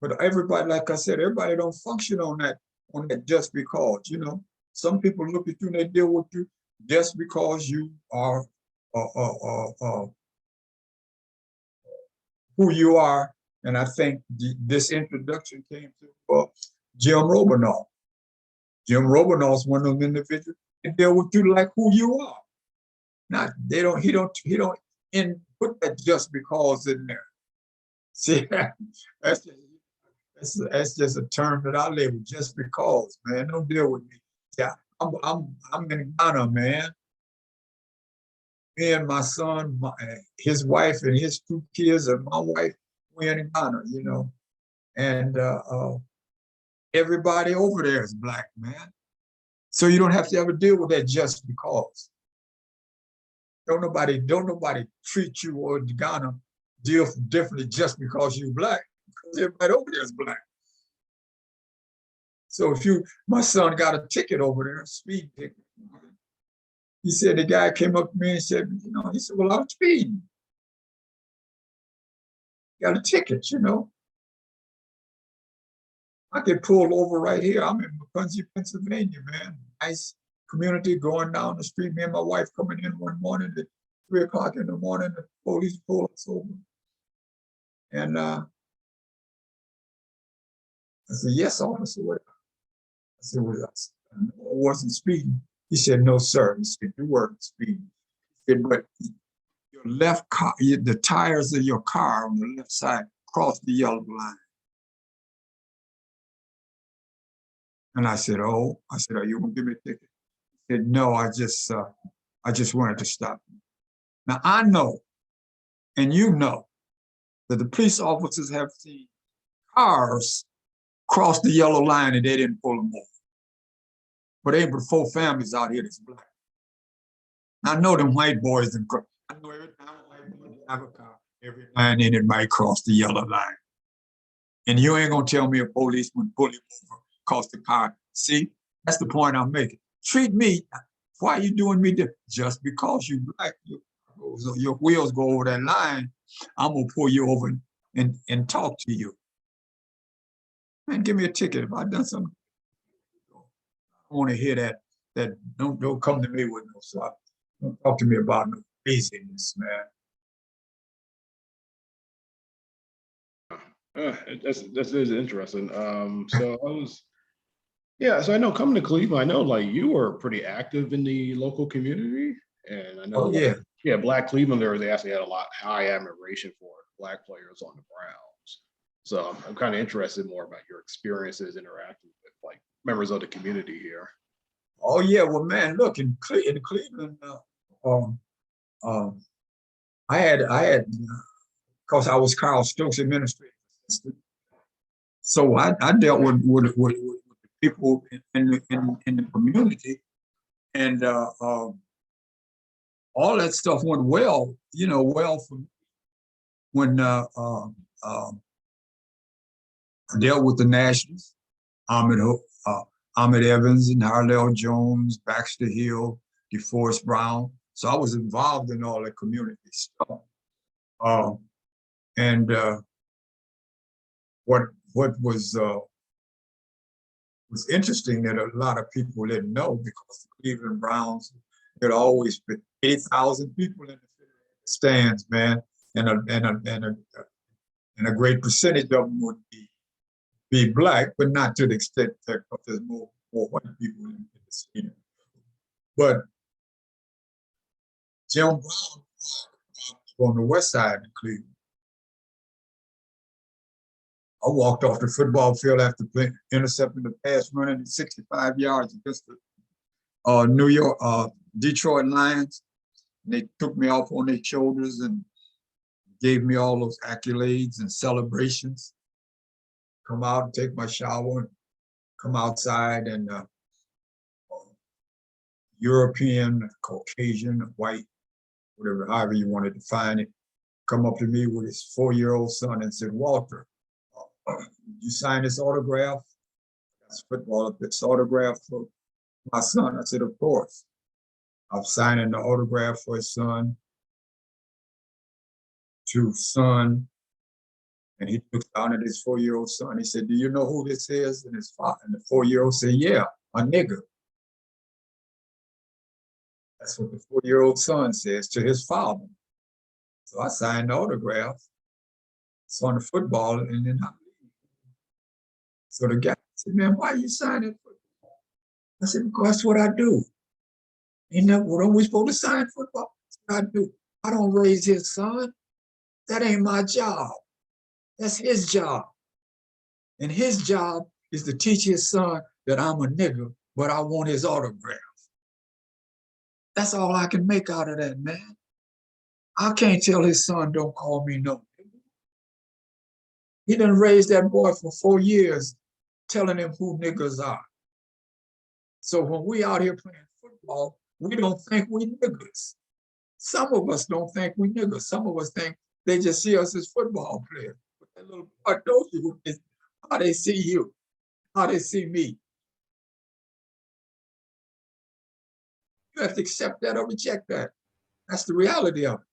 But everybody, like I said, everybody don't function on that just because, Some people look at you and they deal with you just because you are who you are. And I think this introduction came to Jim Robinall. Jim Robinall is one of those individuals that deal with you like who you are. He don't put that just because in there. See, that's just a term that I label just because, man. Don't deal with me. Yeah, I'm in Ghana, man. Me and my son, his wife and his 2 kids and my wife, we're in Ghana, And everybody over there is black, man. So you don't have to ever deal with that just because. Don't nobody treat you or Ghana deal differently just because you're black, because everybody over there is black. So my son got a ticket over there, a speed ticket. He said, the guy came up to me and said, well, I'm speeding. Got a ticket, I get pulled over right here. I'm in Macunzie, Pennsylvania, man. Nice community going down the street. Me and my wife coming in one morning at 3 o'clock in the morning, the police pulled us over. And I said, yes, officer. I said, well, I wasn't speeding. He said, no, sir. He said, you weren't speeding. He said, but your left car, the tires of your car on the left side crossed the yellow line. And I said, are you gonna give me a ticket? He said, no, I just wanted to stop you. Now I know, and that the police officers have seen cars cross the yellow line and they didn't pull them over. But there ain't but 4 families out here that's black. I know them white boys and I know every time a white boy drive a car, every line in it might cross the yellow line. And you ain't gonna tell me a policeman pull him over because the car. See, that's the point I'm making. Treat me, why are you doing me different? Just because you black, your wheels go over that line, I'm gonna pull you over and talk to you. Man, give me a ticket if I done something. want to hear that. That don't come to me with no stuff. Don't talk to me about no craziness, man. That's interesting. So so I know coming to Cleveland, I know like you were pretty active in the local community, and I know Oh yeah. Black Clevelanders, they actually had a lot high admiration for Black players on the Browns. So I'm kind of interested more about your experiences interacting with like members of the community here. Oh yeah. Well, man, look in Cleveland. Um, um, I had, because I was Carl Stokes administrative assistant. So I dealt with the people in the community, and all that stuff went well, well for me when I dealt with the Nationals, Ahmed, Ahmed Evans and Harlell Jones, Baxter Hill, DeForest Brown. So I was involved in all the community stuff. And what was interesting that a lot of people didn't know, because the Cleveland Browns had always been 80,000 people in the stands, man, and a great percentage of them would be Black, but not to the extent that there's more white people in the stadium. But Jim Brown on the west side of Cleveland. I walked off the football field after intercepting the pass running 65 yards against the Detroit Lions. And they took me off on their shoulders and gave me all those accolades and celebrations. Come out and take my shower and come outside, and European, Caucasian, white, whatever, however you want to define it, come up to me with his 4-year-old son and said, "Walter, you sign this autograph?" That's football, this autograph for my son. I said, "Of course." I'm signing the autograph for his son, to son. And he looks down at his 4-year-old son. He said, "Do you know who this is?" And his father, and the 4-year-old said, "Yeah, a nigger." That's what the 4-year-old son says to his father. So I signed the autograph. It's on the football, and then so the guy said, "Man, why are you signing football?" I said, "Because that's what I do." What are we supposed to sign football? That's what I do. I don't raise his son. That ain't my job. That's his job. And his job is to teach his son that I'm a nigger, but I want his autograph. That's all I can make out of that, man. I can't tell his son, "Don't call me no nigger." He done raised that boy for 4 years, telling him who niggers are. So when we out here playing football, we don't think we niggers. Some of us don't think we niggers. Some of us think they just see us as football players. But that little boy knows you is how they see you, how they see me. You have to accept that or reject that. That's the reality of it.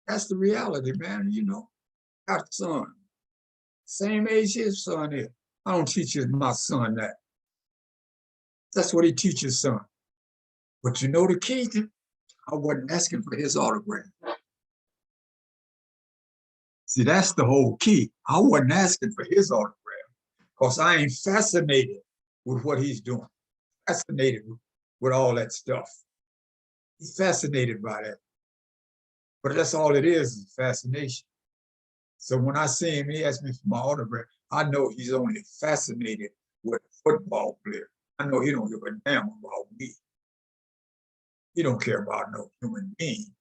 That's the reality, man. Got a son, same age his son is. I don't teach my son that. That's what he teaches his son. But you know the key to, I wasn't asking for his autograph. See, that's the whole key. I wasn't asking for his autograph because I ain't fascinated with what he's doing. Fascinated with all that stuff. He's fascinated by that. But that's all it is fascination. So when I see him, he asks me for my autograph, I know he's only fascinated with a football player. I know he don't give a damn about me. He don't care about no human being.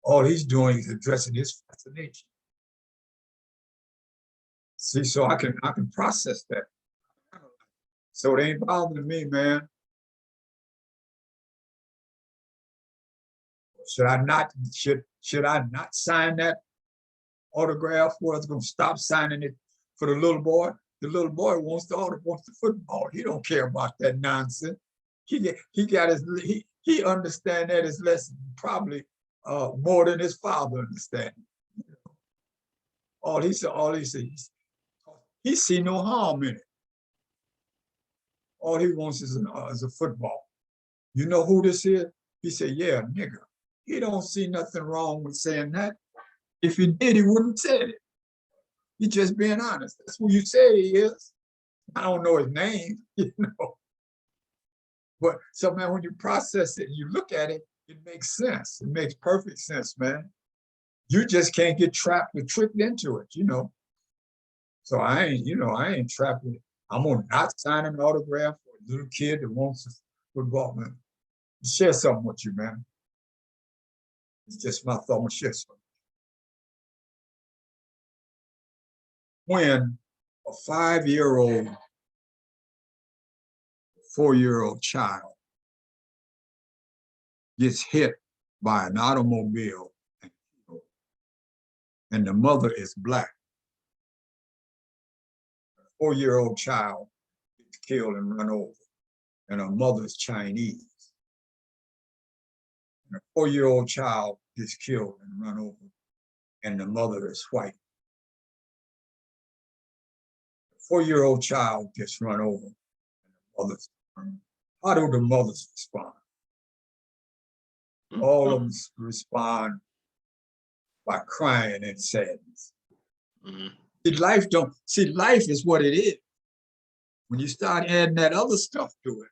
All he's doing is addressing his fascination. See, so I can process that. So it ain't bothering me, man. Should I not sign that autograph? Or I was gonna stop signing it for the little boy? The little boy wants the football. He don't care about that nonsense. He understand that his lesson probably more than his father understands. All he sees, he see no harm in it. All he wants is a football. You know who this is? He said, yeah, nigga. He don't see nothing wrong with saying that. If he did, he wouldn't say it. He's just being honest. That's who you say he is. I don't know his name, you know. But so, man, when you process it and you look at it, it makes sense. It makes perfect sense, man. You just can't get trapped or tricked into it, you know. So I ain't trapped. I'm gonna not sign an autograph for a little kid that wants a football, man. Share something with you, man. It's just my thought. I'm gonna share something. When a 5-year-old, 4-year-old child gets hit by an automobile and the mother is black, a 4-year-old child gets killed and run over, and her mother is Chinese. And a 4-year-old child gets killed and run over, and the mother is white. A 4-year-old child gets run over, and the mother's white. How do the mothers respond? All of them respond by crying in sadness. Life is what it is. When you start adding that other stuff to it,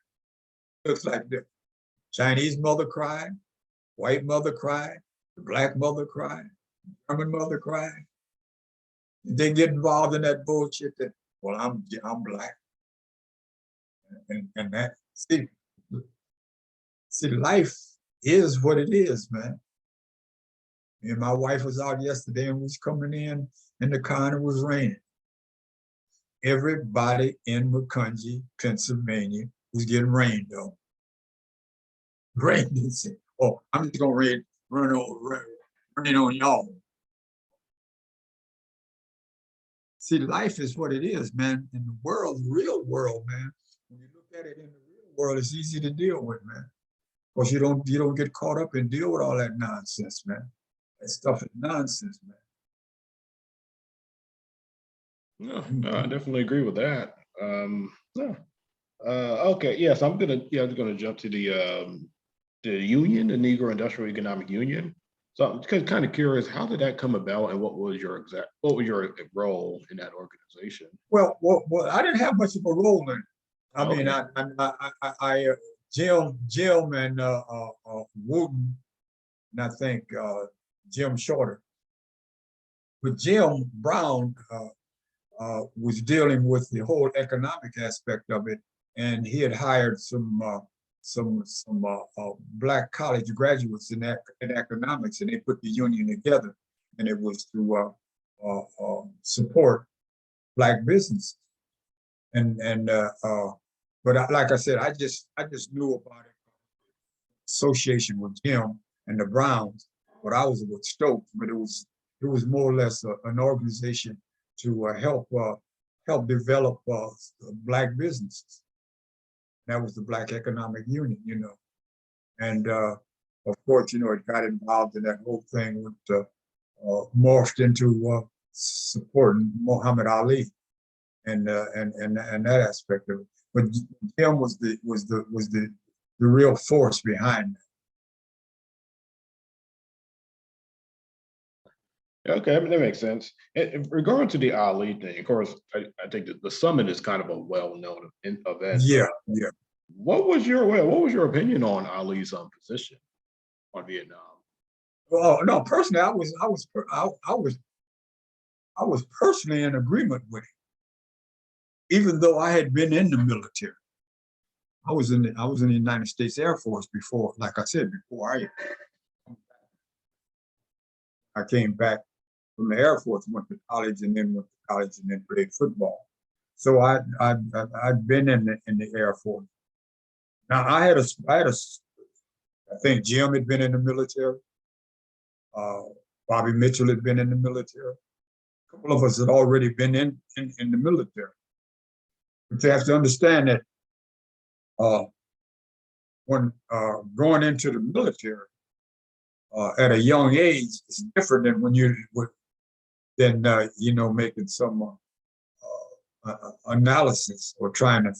it looks like this. Chinese mother cried, white mother cried, the black mother cried, German mother cried. They get involved in that bullshit that, well, I'm black. And that, see, life is what it is, man. Me and my wife was out yesterday and was coming in the car and it was raining. Everybody in Macungie, Pennsylvania was getting rained on. Rain didn't say, oh, I'm just gonna rain on y'all. See, life is what it is, man. In the world, the real world, man. When you look at it in the real world, it's easy to deal with, man. Because you don't get caught up and deal with all that nonsense, man. That stuff is nonsense, man. No, I definitely agree with that. No. Okay, yes, I'm gonna jump to the union, the Negro Industrial Economic Union. So I'm kind of curious, how did that come about, and what was your role in that organization? Well, I didn't have much of a role in it. I mean, Jim and Wooten, and I think Jim Shorter. But Jim Brown was dealing with the whole economic aspect of it, and he had hired some black college graduates in economics, and they put the union together, and it was to support black business. But like I said, I just knew about it, association with Jim and the Browns, but I was with Stokes, but it was more or less an organization to help develop black businesses. That was the Black Economic Union, you know. And of course, you know, it got involved in that whole thing with morphed into supporting Muhammad Ali and that aspect of it. But Jim was the real force behind that. Okay, that makes sense. In regard to the Ali thing, of course, I think that the summit is kind of a well-known event. Yeah. What was your opinion on Ali's position on Vietnam? Well, no, personally, I was personally in agreement with it, even though I had been in the military. I was in the United States Air Force before, like I said, before I came back from the Air Force, went to college and then played football. So I'd been in the Air Force. Now I think Jim had been in the military. Bobby Mitchell had been in the military. A couple of us had already been in the military. But you have to understand that when going into the military at a young age, it's different than when making some analysis or trying to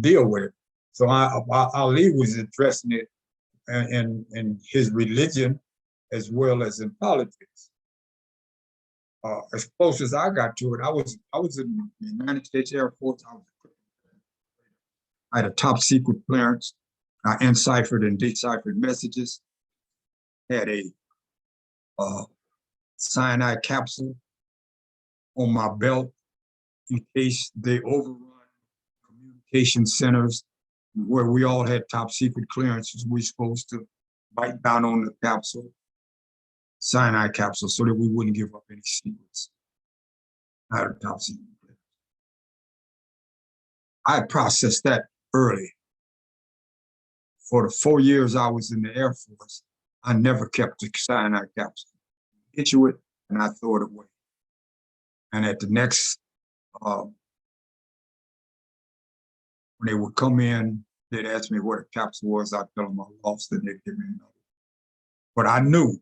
deal with it. So Ali was addressing it in his religion as well as in politics. As close as I got to it, I was in the United States Air Force. I had a top secret clearance. I enciphered and deciphered messages. Had a cyanide capsule on my belt in case they overrun communication centers where we all had top secret clearances. We're supposed to bite down on the capsule, cyanide capsule, so that we wouldn't give up any secrets. I had a top secret clearance. I processed that early. For the 4 years I was in the Air Force, I never kept the cyanide capsule. Issue it, and I throw it away. And at the next, when they would come in, they'd ask me what a capsule was. I'd tell them I lost it, they'd give me another. But I knew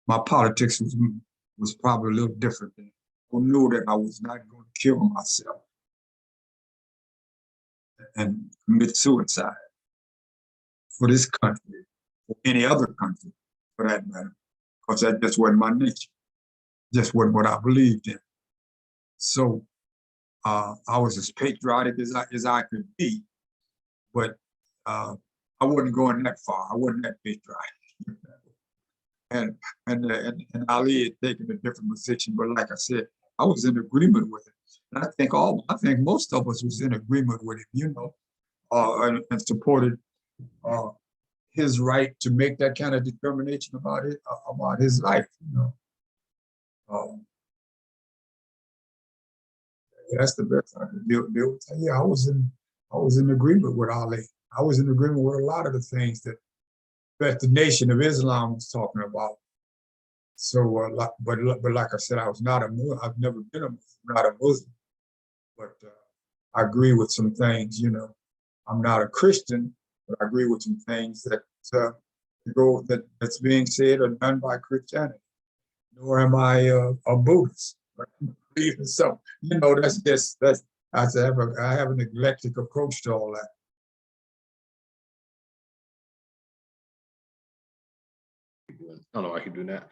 my politics was probably a little different then. I knew that I was not going to kill myself and commit suicide for this country, or any other country for that matter, because that just wasn't my nature, just wasn't what I believed in. So I was as patriotic as I could be, but I wasn't going that far. I wasn't that patriotic. And Ali had taken a different position, but like I said, I was in agreement with it. And I think most of us was in agreement with it, you know, and supported his right to make that kind of determination about it, about his life, you know. That's the best I could do. Yeah, I was in agreement with Ali. I was in agreement with a lot of the things that the Nation of Islam was talking about. So, but like I said, I was not a Muslim. I've never been not a Muslim, but I agree with some things. You know, I'm not a Christian, but I agree with some things that's being said or done by Christianity. Nor am I a Buddhist. So, you know, I have an eclectic approach to all that. I don't know. I can do that.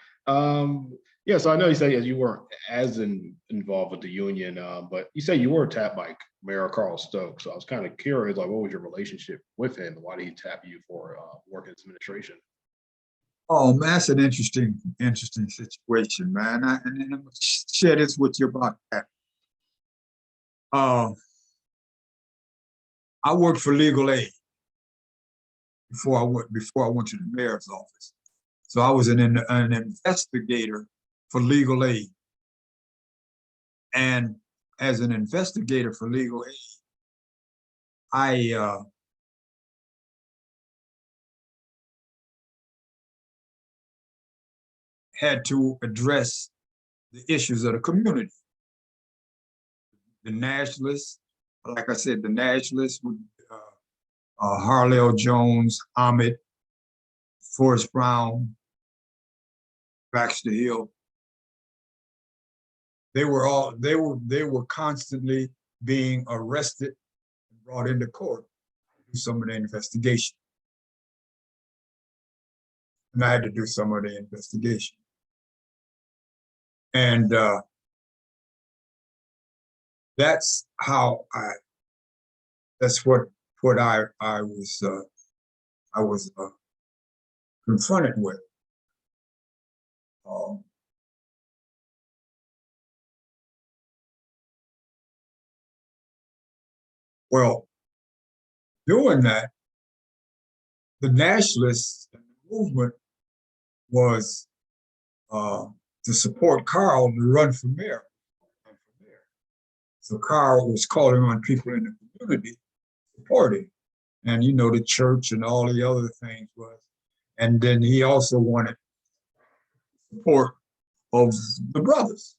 Yeah. So I know you say you weren't as involved with the union, but you say you were tapped by Mayor Carl Stokes. So I was kind of curious, like, what was your relationship with him? Why did he tap you for work in his administration? Oh, man, that's an interesting situation, man. And I'm gonna share this with you about that. I worked for legal aid before I went to the mayor's office. So I was an investigator for legal aid. And as an investigator for legal aid, I had to address the issues of the community. The nationalists, like I said, the nationalists with Harlell Jones, Ahmed, Forrest Brown, Baxter Hill. They were constantly being arrested and brought into court to do some of the investigation. And I had to do some of the investigation. And that's what I was confronted with. Well, doing that, the nationalists and the movement was to support Carl to run for mayor. So Carl was calling on people in the community to support him. And, you know, the church and all the other things was. And then he also wanted support of the brothers.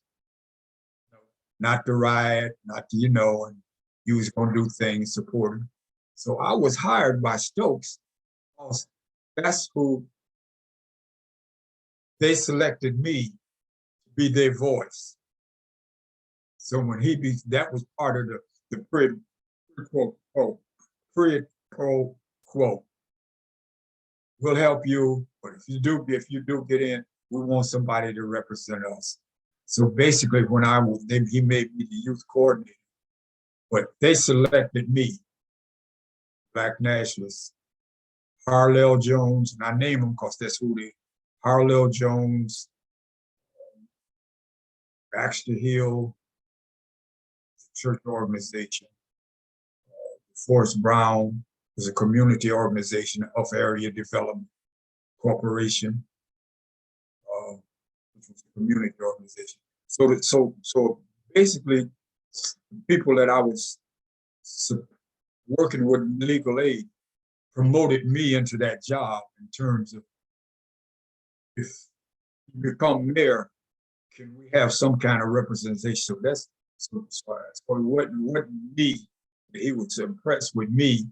Not to riot, not to, you know, and he was going to do things, support him. So I was hired by Stokes. That's who they selected me to be their voice. So when that was part of the quid pro quo. We'll help you, but if you do get in, we want somebody to represent us. So basically, when he made me the youth coordinator, but they selected me, Black nationalists, Harlell Jones, and I name them because that's who they, Harlell Jones, Baxter Hill, church organization, Forrest Brown was a community organization of Area Development Corporation, which was a community organization. So basically, people that I was working with legal aid promoted me into that job in terms of, if you become mayor, can we have some kind of representation? So that's so it wasn't me. He was impressed with me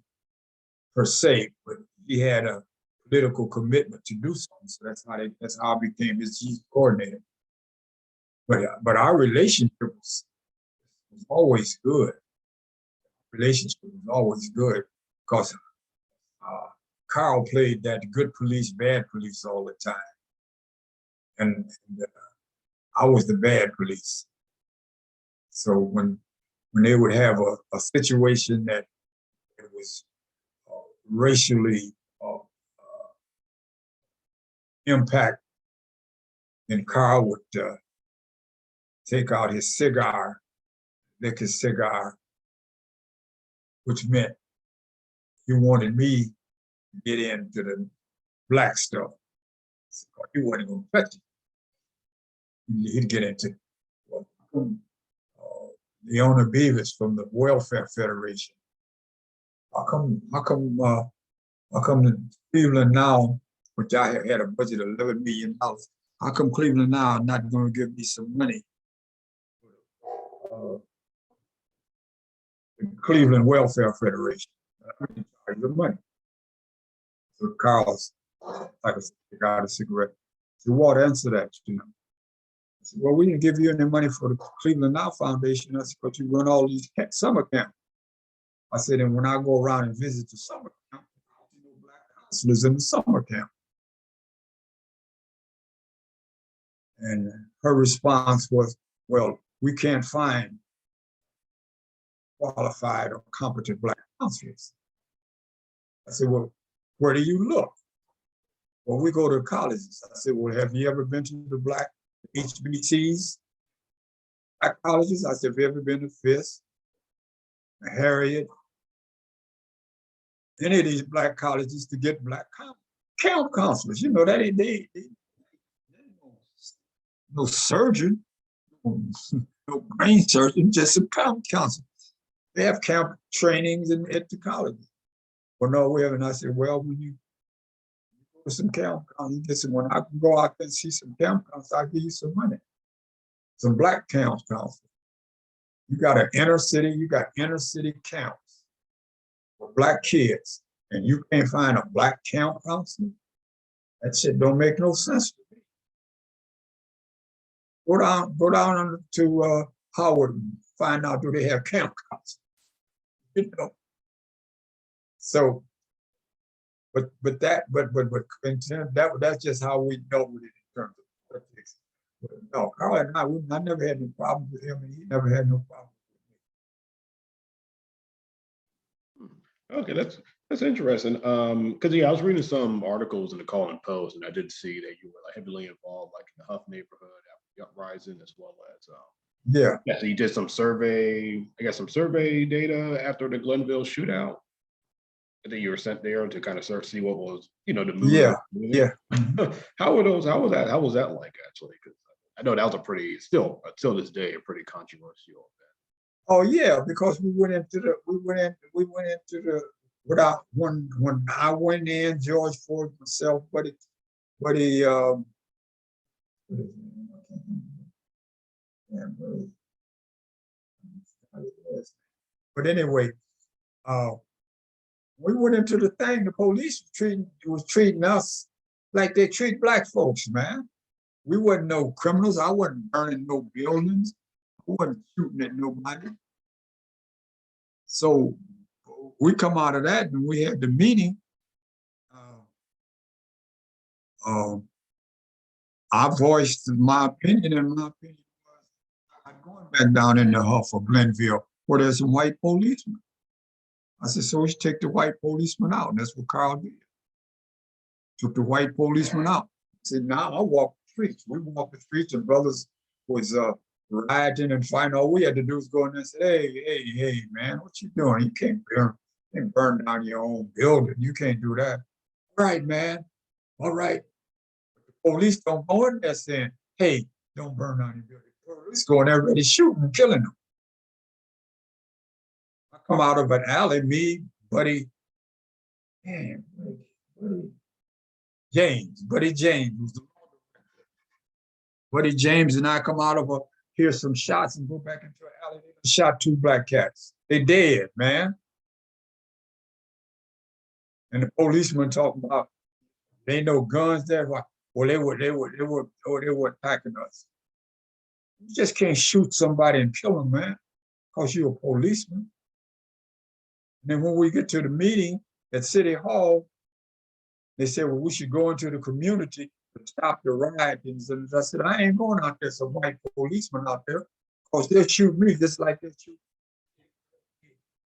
per se, but he had a political commitment to do something. So that's how I became his youth coordinator. But our relationship was always good. Relationship was always good because Carl played that good police, bad police all the time, and I was the bad police. So when they would have a situation that it was racially impact, then Carl would take out his cigar, lick his cigar, which meant he wanted me to get into the black stuff. So he wasn't going to touch it. He'd get into Leona Beavis from the Welfare Federation. How come the Cleveland now, which I had a budget of $11 million, how come Cleveland now not going to give me some money? The Cleveland Welfare Federation. I didn't charge the money. So Carl's like a got a cigarette. So what answer that, you know? I said, well, we didn't give you any money for the Cleveland Now Foundation. I said, but you run all these summer camps. I said, and when I go around and visit the summer camp, black counselors in the summer camp. And her response was, well, we can't find qualified or competent black counselors. I said, well, where do you look? Well, we go to colleges. I said, well, have you ever been to the black HBCs, black colleges? I said, have you ever been to Fisk, Harriet, any of these black colleges to get black camp counselors? You know, they no surgeon, no brain surgeon, just some camp counselors. They have camp trainings at the colleges. Well, no, we haven't. I said, well, when you go to some camp counselors, when I can go out there and see some camp counselors, I'll give you some money. Some black camp counselors. You got inner city camps for black kids, and you can't find a black camp counselor? That shit don't make no sense to me. Go down to Howard and find out, do they have camp counselors? You know. So, but that's just how we dealt with it in terms of politics. But no, Carl and I never had any problems with him, and he never had no problem with me. Okay, that's interesting. Because I was reading some articles in the Call and Post, and I did see that you were like heavily involved, like in the Huff neighborhood after the uprising, as well as yeah. So you did some survey data after the Glenville shootout. I think you were sent there to kind of see what was, the movement. Yeah. How was that like, actually? Because I know that was a pretty, still this day, a pretty controversial event. Oh yeah, because we went into the without when I went in, George Ford, myself, but anyway, we went into the thing. The police was treating us like they treat black folks, man. We wasn't no criminals. I wasn't burning no buildings. I Who wasn't shooting at nobody. So we come out of that and we had the meeting. I voiced my opinion, and my opinion was I'm going back down in the Huff of Glenville where there's some white policemen. I said, so we should take the white policeman out. And that's what Carl did. Took the white policeman out. I said, now I walk the streets. We walked the streets and brothers was rioting and fighting. All we had to do was go in there and say, hey, man, what you doing? You can't burn down your own building. You can't do that. All right, man. All right. The police don't go in there saying, hey, don't burn down your building. The police going there ready shooting and killing them. I come out of an alley, me, Buddy James was the Buddy James and I come out of hear some shots and go back into an alley. They shot 2 black cats. They dead, man. And the policeman talking about there ain't no guns there. Well, they were attacking us. You just can't shoot somebody and kill them, man, because you're a policeman. And then when we get to the meeting at City Hall, they said, well, we should go into the community to stop the riotings. And I said, I ain't going out there, some white policemen out there, because they'll shoot me just like they shoot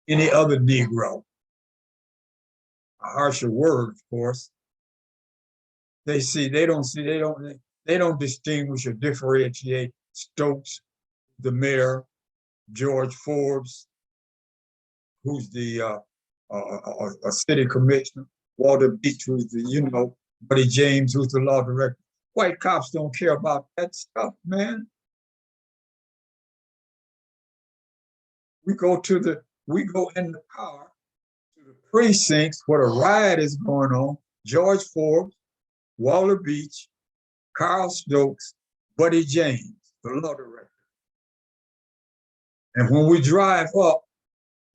any other Negro. A harsher word, of course. They don't distinguish or differentiate Stokes, the mayor, George Forbes, who's the a city commissioner, Walter Beach, who's the, Buddy James, who's the law director. White cops don't care about that stuff, man. We go in the car to the precincts where the riot is going on. George Forbes, Walter Beach, Carl Stokes, Buddy James, the law director. And when we drive up,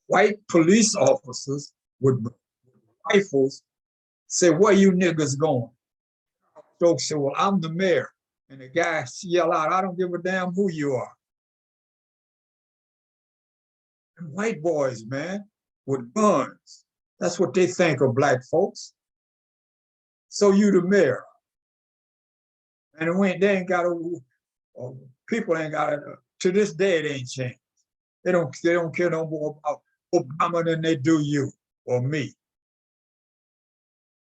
white police officers with rifles say, where you niggas going? Stokes said, well, I'm the mayor. And the guy yell out, I don't give a damn who you are. And white boys, man, with guns. That's what they think of black folks. So you the mayor. And they ain't got people ain't got it. To this day, it ain't changed. They don't care no more about Obama than they do you or me.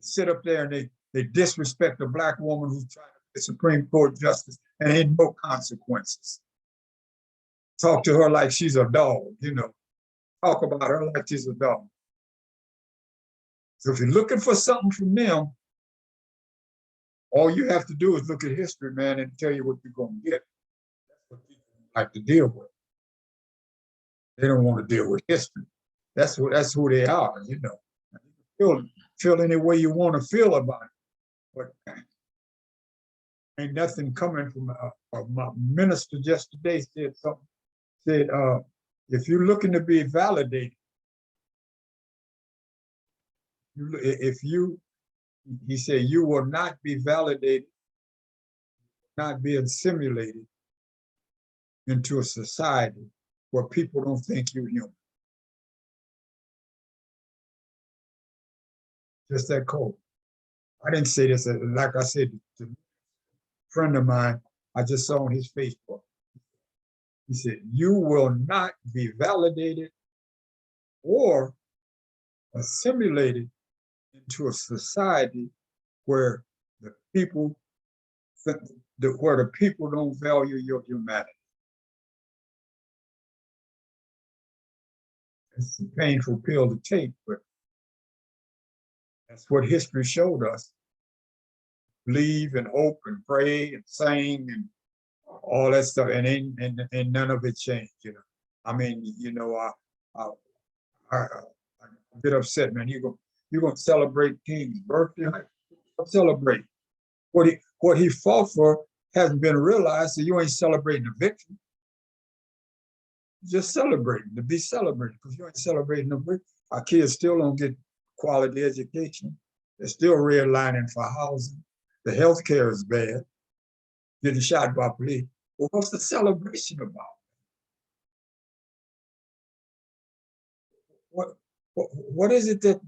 Sit up there and they disrespect a black woman who's trying to be Supreme Court justice and ain't no consequences. Talk to her like she's a dog, Talk about her like she's a dog. So if you're looking for something from them, all you have to do is look at history, man, and tell you what you're going to get. That's what people like to deal with. They don't want to deal with history. That's who they are, Feel any way you want to feel about it. But ain't nothing coming from my minister just today said something. Said, if you're looking to be validated, he said, you will not be validated, not be assimilated into a society where people don't think you're human. Just that cold. I didn't say this, like I said, to a friend of mine, I just saw on his Facebook. He said, you will not be validated or assimilated into a society where the people don't value your humanity. It's a painful pill to take, but that's what history showed us. Believe and hope and pray and sing and all that stuff, and none of it changed. I mean, I get upset, man. You're gonna celebrate King's birthday? Celebrate. What he fought for hasn't been realized, so you ain't celebrating the victory. Just celebrating to be celebrated, because you ain't celebrating the victory. Our kids still don't get quality education. They're still redlining for housing. The health care is bad. Getting shot by police. Well, what's the celebration about? what is it that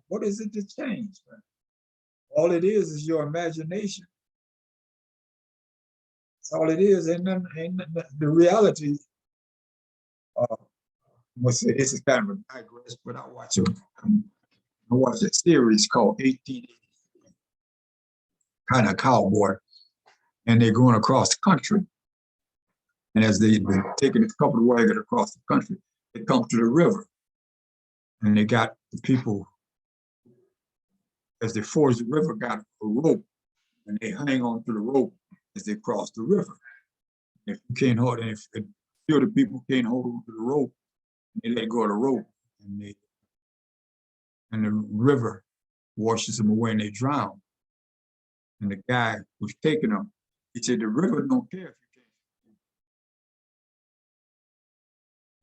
what is it that changed, man? All it is your imagination. That's all it is, and then the reality. Uh, I'm gonna say this is kind of a digress, but I watched a series called 1880, kind of cowboy, and they're going across the country. And as they're taking a couple of wagons across the country, they come to the river, and they got the people as they forge the river, got a rope, and they hang on to the rope as they cross the river. If you can't hold it, if a few of the people can't hold on to the rope, they let go of the rope, and the river washes them away and they drown. And the guy who's taking them, he said, the river don't care if you can't.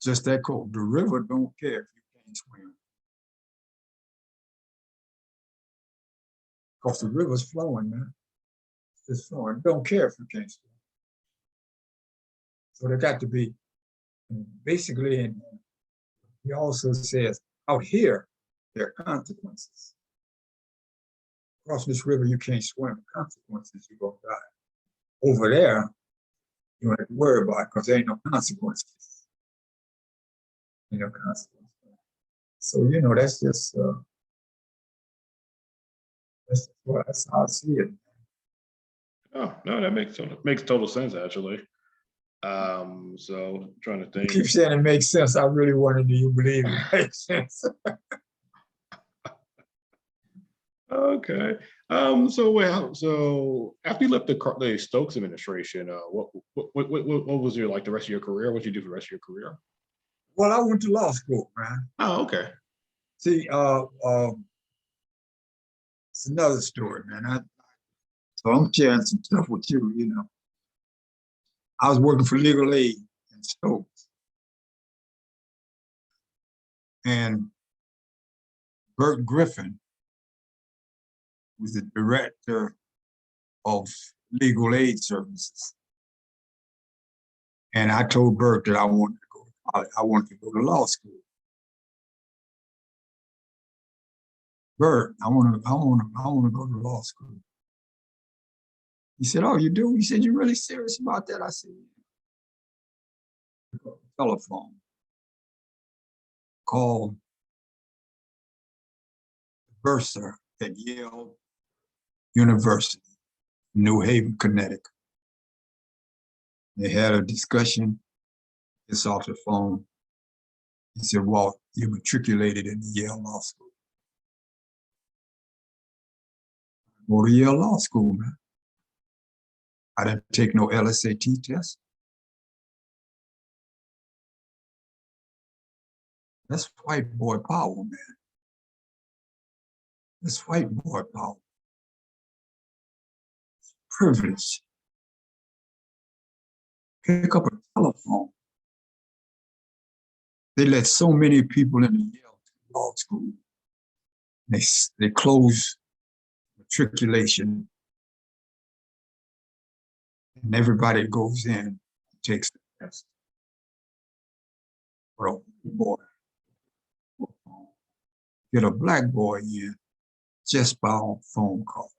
Just that cold. The river don't care if you can't swim. Because the river's flowing, man. It's just flowing. It don't care if you can't swim. So there got to be, basically, and he also says, out here, there are consequences. Across this river, you can't swim. Consequences, you're going to die. Over there, you don't have to worry about it because there ain't no consequences. Ain't no consequences. So, that's just, that's how I see it. Oh, no, that makes total sense, actually. So trying to think. You keep saying it makes sense. I really wonder, do you believe it makes sense? Okay. So after you left the Stokes administration, what was your the rest of your career? What did you do for the rest of your career? Well, I went to law school, man. Oh, okay. See, it's another story, man. So I'm sharing some stuff with you. I was working for legal aid in Stokes, and Bert Griffin was the director of legal aid services. And I told Bert that I wanted to go to law school. Bert, I want to go to law school. He said, "Oh, you do?" He said, "You really serious about that?" I said, "Yeah." Telephone. Called the bursar at Yale University, New Haven, Connecticut. They had a discussion. It's off the phone. He said, "Well, you matriculated in Yale Law School." Go to Yale Law School, man. I didn't take no LSAT test. That's white boy power, man. That's white boy power. It's privilege. Pick up a telephone. They let so many people in the Yale Law School. They close matriculation, and everybody goes in and takes the test. For a white boy, get a black boy in just by a phone call.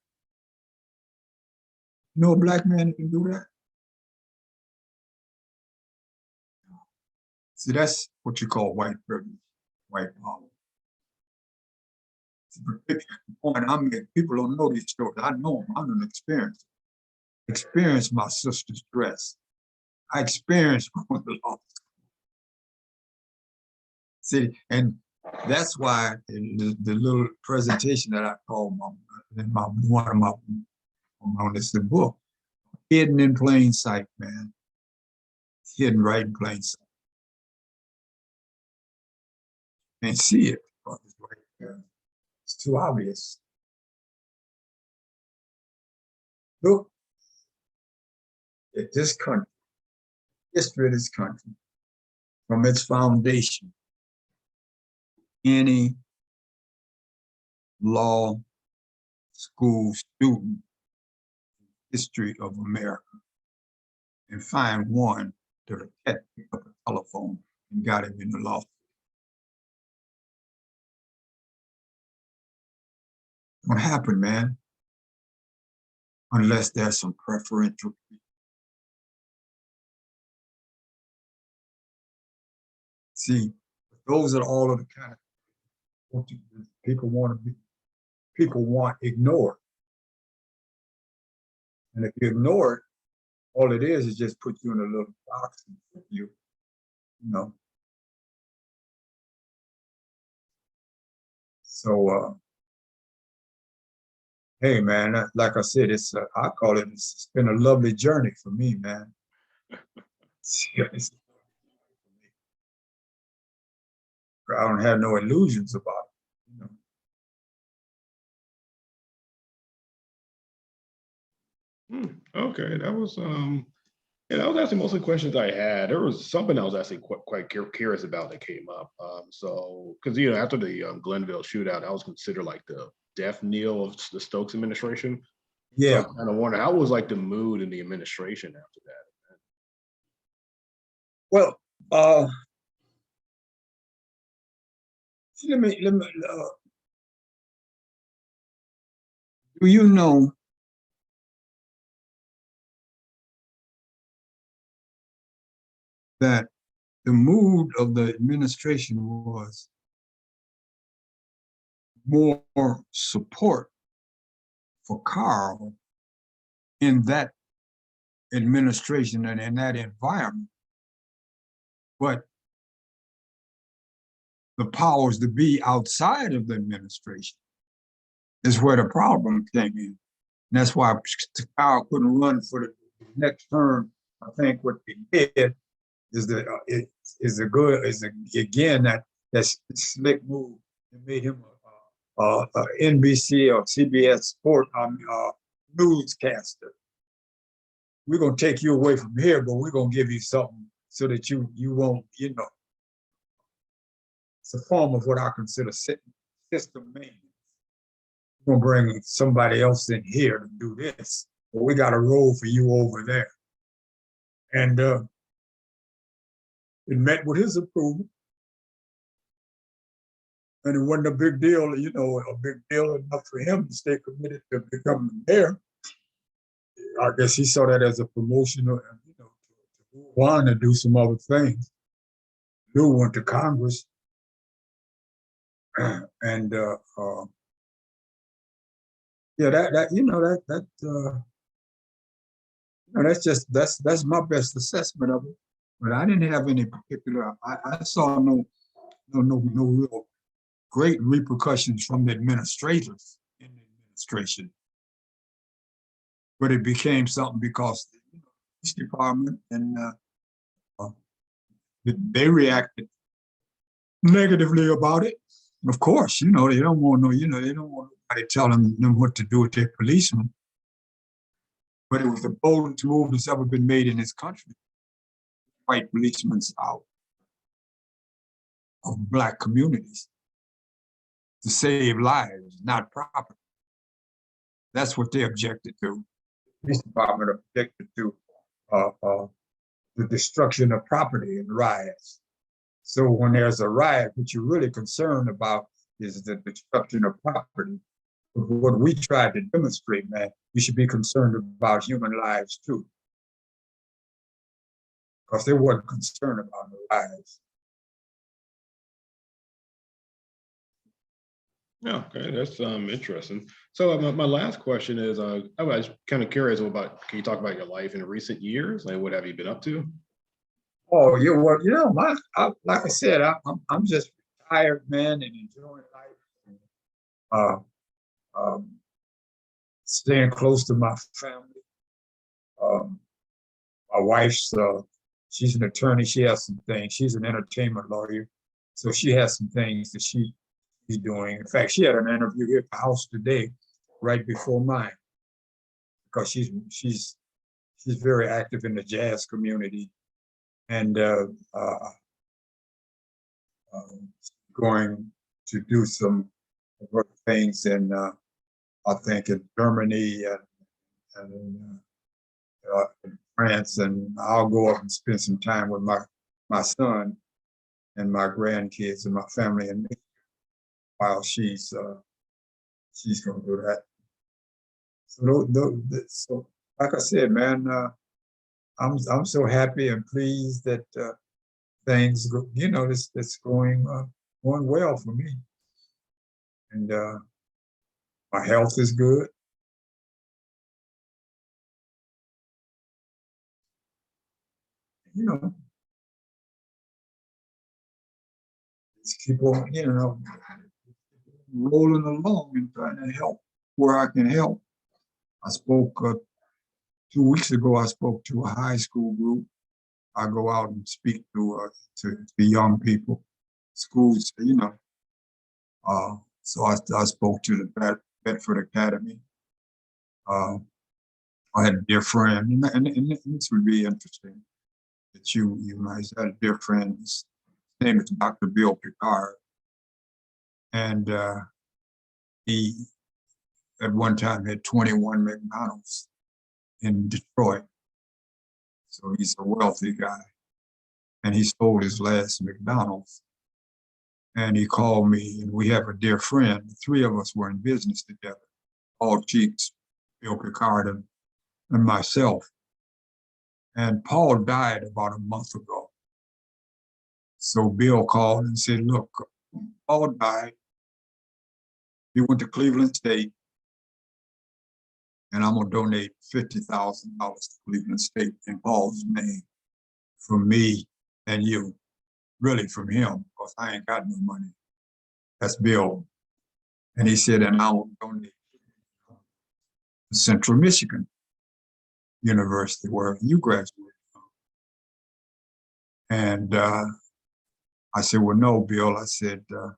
You know a black man that can do that? See, that's what you call white privilege, white power. The point I make, people don't know these stories. I know them. I'm an experience. Experienced my sister's dress. I experienced going to law school. See, and that's why in the little presentation that I called one of my on this the book, hidden in plain sight, man. Hidden right in plain sight. And see it. It's too obvious. Look at this country, history of this country, from its foundation. Any law school student history of America and find one that had picked up a telephone and got him in the law. What happened, man? Unless there's some preferential. See, those are all of the kind of people want to be, people want ignored. And if you ignore it, all it is just put you in a little box and put you know. So, hey, man, like I said, I call it, it's been a lovely journey for me, man. I don't have no illusions about it, you know. Okay, that was yeah, that was actually mostly questions I had. There was something I was actually quite curious about that came up. So because after the Glenville shootout, that was considered like the death knell of the Stokes administration. So I Yeah. kind of wonder how was like the mood in the administration after that. Well, let me do you know that the mood of the administration was more support for Carl in that administration and in that environment, but the powers to be outside of the administration is where the problem came in. And that's why Carl couldn't run for the next term. I think what they did is again that slick move that made him a NBC or CBS sport newscaster. We're gonna take you away from here, but we're gonna give you something so that you won't, it's a form of what I consider system maintenance. We're gonna bring somebody else in here to do this, but we got a role for you over there. And it met with his approval. And it wasn't a big deal, a big deal enough for him to stay committed to becoming the mayor. I guess he saw that as a promotion, to go on and do some other things. Lou went to Congress, and yeah, that's my best assessment of it. But I didn't have any particular. I saw no real great repercussions from the administrators in the administration. But it became something because the police department and they reacted negatively about it. Of course, they don't want they don't want nobody telling them what to do with their policemen. But it was the boldest move that's ever been made in this country. White policemen out of Black communities to save lives, not property. That's what they objected to. The police department objected to the destruction of property in riots. So when there's a riot, what you're really concerned about is the destruction of property. But what we tried to demonstrate, man, you should be concerned about human lives too. Because they weren't concerned about the lives. Yeah, okay, that's interesting. So my last question is, I was kind of curious about, can you talk about your life in recent years? Like, what have you been up to? Oh, yeah, well, like I said, I'm just retired, man, and enjoying life. Uh, um, Staying close to my family. My wife's, she's an attorney. She has some things. She's an entertainment lawyer, so she has some things that she's doing. In fact, she had an interview here at the house today, right before mine, because she's very active in the jazz community, and going to do some things in I think in Germany and in France, and I'll go up and spend some time with my son and my grandkids and my family, and while she's she's gonna do that. So like I said, man, I'm so happy and pleased that things go, it's going well for me, and my health is good. Just keep on, rolling along and trying to help where I can help. I spoke 2 weeks ago. I spoke to a high school group. I go out and speak to young people, schools, So I spoke to the Bedford Academy. I had a dear friend, and this would be interesting that you might have a dear friend. His name is Dr. Bill Picard, and he at one time had 21 McDonald's in Detroit. So he's a wealthy guy, and he sold his last McDonald's. And he called me, and we have a dear friend. The three of us were in business together, Paul Cheeks, Bill Picard, and myself. And Paul died about a month ago. So Bill called and said, look, Paul died. He went to Cleveland State, and I'm gonna donate $50,000 to Cleveland State in Paul's name from me and you. Really from him, because I ain't got no money. That's Bill. And he said, and I'll donate to Central Michigan University, where you graduated from. And I said, well, no, Bill. I said, do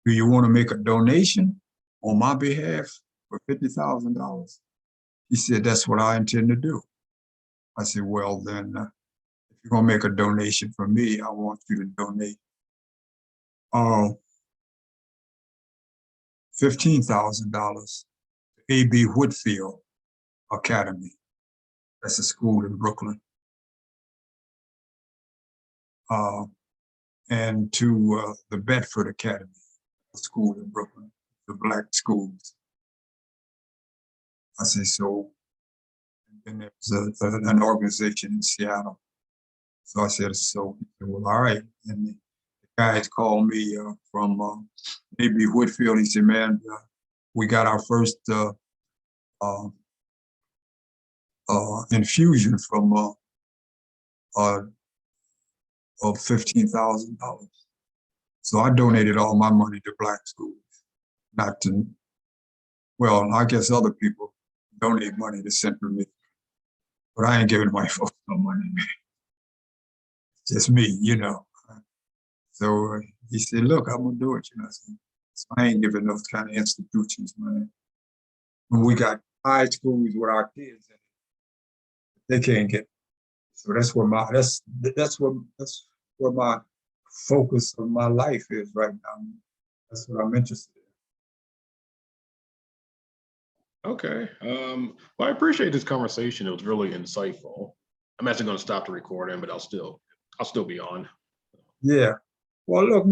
you want to make a donation on my behalf for $50,000? He said, that's what I intend to do. I said, well, then, if you're going to make a donation for me, I want you to donate $15,000 to A.B. Whitfield Academy. That's a school in Brooklyn. And to the Bedford Academy, a school in Brooklyn, the Black schools. I said, so, and there's an organization in Seattle. So I said, so, well, all right. And the guys called me from A.B. Whitfield. He said, man, we got our first infusion from of $15,000. So I donated all my money to Black schools, not to, well, I guess other people donate money to Central Michigan, but I ain't giving my folks no money, man. Just me, So he said, look, I'm gonna do it, So I ain't giving those kind of institutions money. When we got high schools with our kids in it, they can't get. So that's where my focus of my life is right now. That's what I'm interested in. Okay. Well, I appreciate this conversation. It was really insightful. I'm actually going to stop the recording, but I'll still be on. Yeah. Well, look, no.